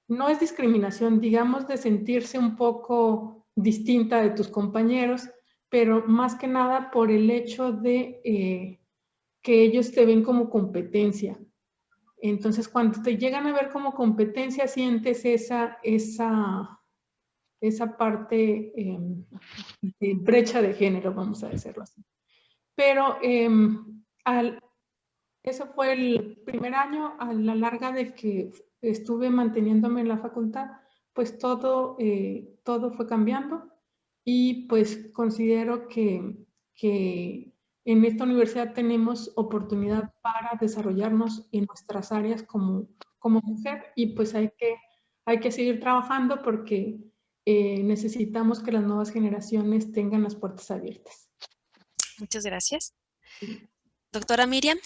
no es discriminación, digamos, de sentirse un poco distinta de tus compañeros, pero más que nada por el hecho de que ellos te ven como competencia. Entonces, cuando te llegan a ver como competencia, sientes esa parte de brecha de género, vamos a decirlo así. Pero eso fue el primer año. A la larga de que estuve manteniéndome en la facultad, pues todo fue cambiando, y pues considero que en esta universidad tenemos oportunidad para desarrollarnos en nuestras áreas como mujer, y pues hay que seguir trabajando porque necesitamos que las nuevas generaciones tengan las puertas abiertas. Muchas gracias. Doctora Miriam.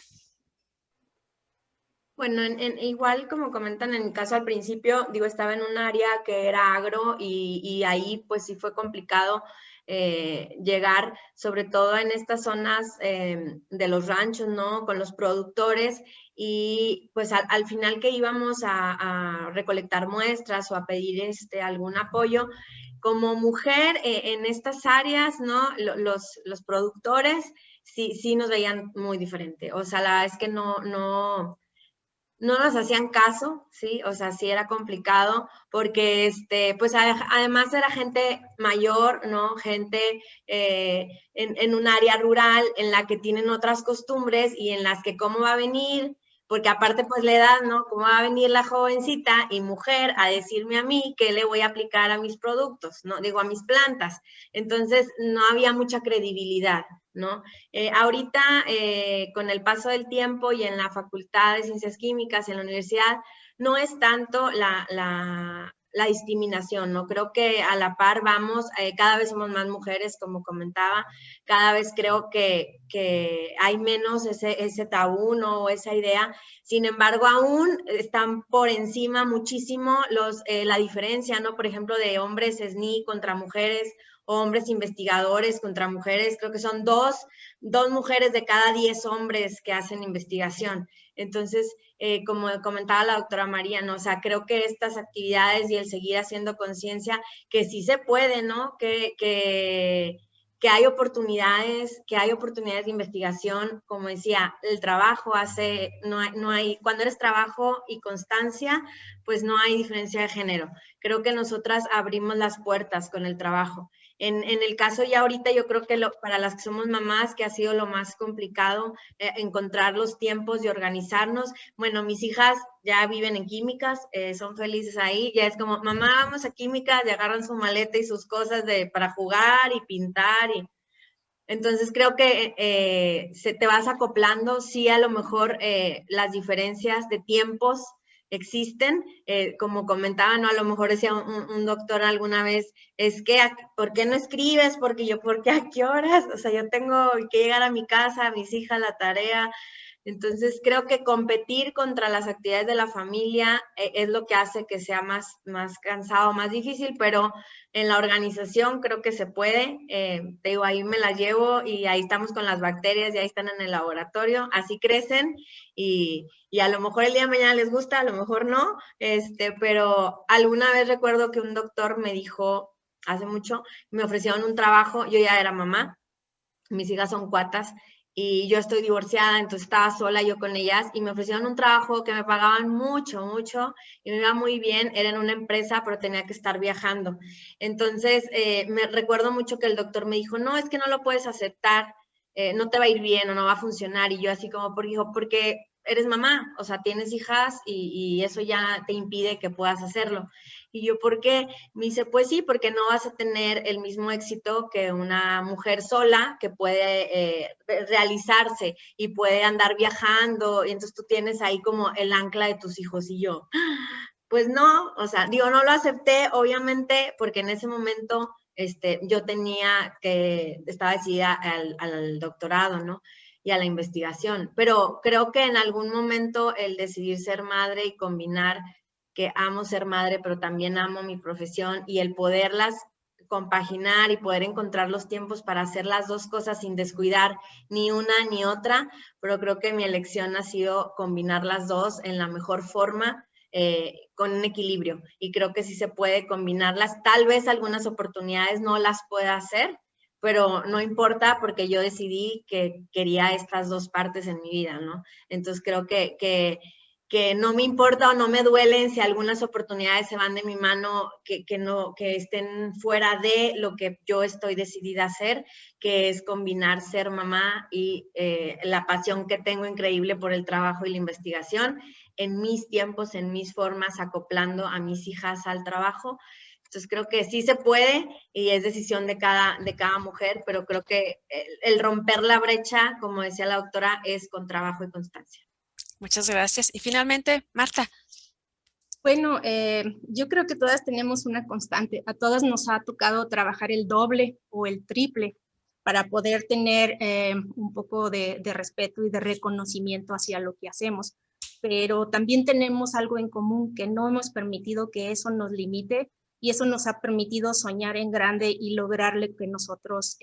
Bueno, igual como comentan en mi caso al principio, digo, estaba en un área que era agro y ahí pues sí fue complicado llegar, sobre todo en estas zonas de los ranchos, ¿no? Con los productores, y pues al final que íbamos a recolectar muestras o a pedir algún apoyo, como mujer en estas áreas, ¿no? Los productores sí nos veían muy diferente. O sea, la verdad es que no nos hacían caso, ¿sí? O sea, sí era complicado porque, pues además era gente mayor, ¿no? Gente en un área rural en la que tienen otras costumbres y en las que cómo va a venir, porque aparte pues la edad, ¿no? ¿Cómo va a venir la jovencita y mujer a decirme a mí qué le voy a aplicar a mis productos, ¿no? Digo, a mis plantas. Entonces no había mucha credibilidad, ¿no? Ahorita, con el paso del tiempo y en la Facultad de Ciencias Químicas, en la universidad, no es tanto la discriminación, ¿no? Creo que a la par vamos, cada vez somos más mujeres, como comentaba, cada vez creo que hay menos ese tabú, ¿no? O esa idea. Sin embargo, aún están por encima muchísimo la diferencia, ¿no? Por ejemplo, de hombres SNI contra mujeres, hombres investigadores contra mujeres. Creo que son dos mujeres de cada 10 hombres que hacen investigación. Entonces, como comentaba la doctora María, ¿no? O sea, creo que estas actividades y el seguir haciendo conciencia, que sí se puede, ¿no? Que hay oportunidades, de investigación. Como decía, el trabajo no hay, cuando eres trabajo y constancia, pues no hay diferencia de género. Creo que nosotras abrimos las puertas con el trabajo. En el caso ya ahorita, yo creo que para las que somos mamás, que ha sido lo más complicado, encontrar los tiempos y organizarnos. Bueno, mis hijas ya viven en químicas, son felices ahí, ya es como, mamá, vamos a químicas, y agarran su maleta y sus cosas para jugar y pintar. Entonces creo que te vas acoplando. Sí, a lo mejor las diferencias de tiempos existen, como comentaba, ¿no? A lo mejor decía un doctor alguna vez, es que, ¿por qué no escribes? ¿Por qué a qué horas? O sea, yo tengo que llegar a mi casa, a mis hijas, la tarea. Entonces creo que competir contra las actividades de la familia es lo que hace que sea más cansado, más difícil, pero en la organización creo que se puede. Te digo, ahí me las llevo y ahí estamos con las bacterias y ahí están en el laboratorio, así crecen y a lo mejor el día de mañana les gusta, a lo mejor no, pero alguna vez recuerdo que un doctor me dijo, hace mucho, me ofrecieron un trabajo, yo ya era mamá, mis hijas son cuatas, y yo estoy divorciada, entonces estaba sola yo con ellas, y me ofrecieron un trabajo que me pagaban mucho, y me iba muy bien, era en una empresa, pero tenía que estar viajando. Entonces, me recuerdo mucho que el doctor me dijo, no, es que no lo puedes aceptar, no te va a ir bien o no va a funcionar. Y yo así como, porque eres mamá, o sea, tienes hijas y eso ya te impide que puedas hacerlo. Y yo, ¿por qué? Me dice, pues sí, porque no vas a tener el mismo éxito que una mujer sola que puede realizarse y puede andar viajando, y entonces tú tienes ahí como el ancla de tus hijos. Y yo, pues no, o sea, digo, no lo acepté, obviamente, porque en ese momento yo estaba decidida al doctorado, ¿no? Y a la investigación, pero creo que en algún momento el decidir ser madre y combinar que amo ser madre, pero también amo mi profesión, y el poderlas compaginar y poder encontrar los tiempos para hacer las dos cosas sin descuidar ni una ni otra, pero creo que mi elección ha sido combinar las dos en la mejor forma, con un equilibrio, y creo que sí se puede combinarlas. Tal vez algunas oportunidades no las pueda hacer, pero no importa, porque yo decidí que quería estas dos partes en mi vida, ¿no? Entonces creo que no me importa o no me duelen si algunas oportunidades se van de mi mano, que estén fuera de lo que yo estoy decidida a hacer, que es combinar ser mamá y la pasión que tengo increíble por el trabajo y la investigación, en mis tiempos, en mis formas, acoplando a mis hijas al trabajo. Entonces creo que sí se puede y es decisión de cada mujer, pero creo que el romper la brecha, como decía la doctora, es con trabajo y constancia. Muchas gracias. Y finalmente, Marta. Bueno, yo creo que todas tenemos una constante. A todas nos ha tocado trabajar el doble o el triple para poder tener un poco de respeto y de reconocimiento hacia lo que hacemos. Pero también tenemos algo en común, que no hemos permitido que eso nos limite, y eso nos ha permitido soñar en grande y lograr lo que nosotros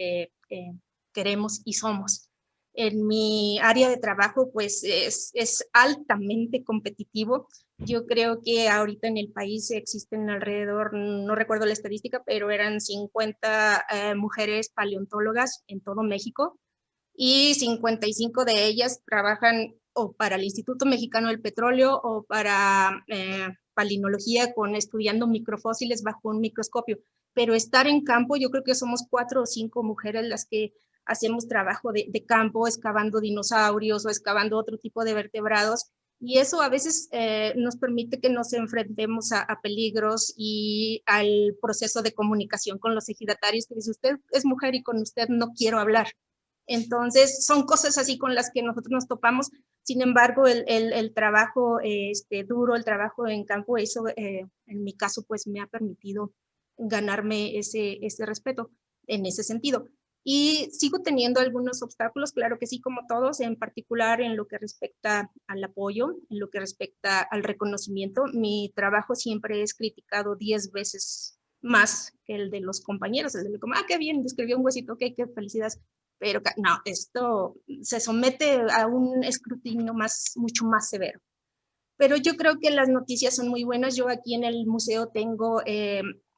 queremos y somos. En mi área de trabajo, pues es altamente competitivo. Yo creo que ahorita en el país existen alrededor, no recuerdo la estadística, pero eran 50 mujeres paleontólogas en todo México, y 55 de ellas trabajan o para el Instituto Mexicano del Petróleo o para palinología, estudiando microfósiles bajo un microscopio. Pero estar en campo, yo creo que somos 4 o 5 mujeres las que hacemos trabajo de campo, excavando dinosaurios o excavando otro tipo de vertebrados, y eso a veces nos permite que nos enfrentemos a peligros y al proceso de comunicación con los ejidatarios, que dice, usted es mujer y con usted no quiero hablar. Entonces son cosas así con las que nosotros nos topamos. Sin embargo, el trabajo duro, el trabajo en campo, eso en mi caso pues me ha permitido ganarme ese respeto en ese sentido. Y sigo teniendo algunos obstáculos, claro que sí, como todos, en particular en lo que respecta al apoyo, en lo que respecta al reconocimiento. Mi trabajo siempre es criticado 10 veces más que el de los compañeros. El de como, qué bien, describió un huesito, ok, qué felicidades. Pero no, esto se somete a un escrutinio mucho más severo. Pero yo creo que las noticias son muy buenas. Yo aquí en el museo tengo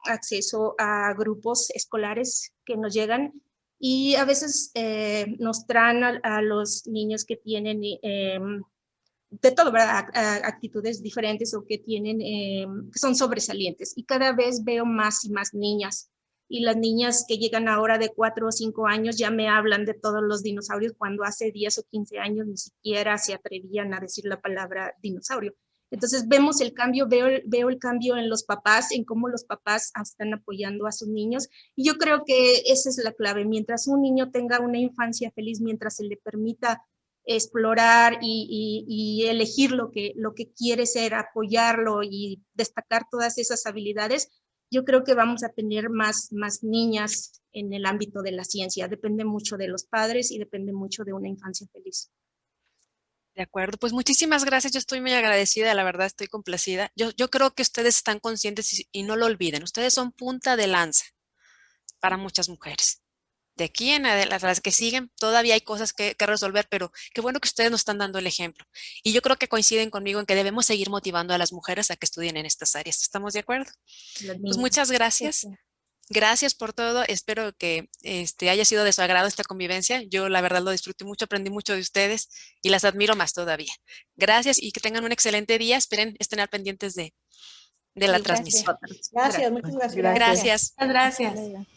acceso a grupos escolares que nos llegan, y a veces nos traen a los niños que tienen de todo, ¿verdad? Actitudes diferentes o que tienen, que son sobresalientes. Y cada vez veo más y más niñas. Y las niñas que llegan ahora de 4 o 5 años ya me hablan de todos los dinosaurios, cuando hace 10 o 15 años ni siquiera se atrevían a decir la palabra dinosaurio. Entonces vemos el cambio, veo el cambio en los papás, en cómo los papás están apoyando a sus niños, y yo creo que esa es la clave. Mientras un niño tenga una infancia feliz, mientras se le permita explorar y elegir lo que quiere ser, apoyarlo y destacar todas esas habilidades, yo creo que vamos a tener más niñas en el ámbito de la ciencia. Depende mucho de los padres y depende mucho de una infancia feliz. De acuerdo, pues muchísimas gracias, yo estoy muy agradecida, la verdad estoy complacida. Yo creo que ustedes están conscientes y no lo olviden, ustedes son punta de lanza para muchas mujeres. De aquí en adelante, las que siguen, todavía hay cosas que resolver, pero qué bueno que ustedes nos están dando el ejemplo. Y yo creo que coinciden conmigo en que debemos seguir motivando a las mujeres a que estudien en estas áreas. ¿Estamos de acuerdo? Pues muchas gracias. Sí. Gracias por todo. Espero que haya sido de su agrado esta convivencia. Yo la verdad lo disfruté mucho, aprendí mucho de ustedes y las admiro más todavía. Gracias y que tengan un excelente día. Estén al pendientes de la transmisión. Gracias, muchas gracias. Gracias. Gracias.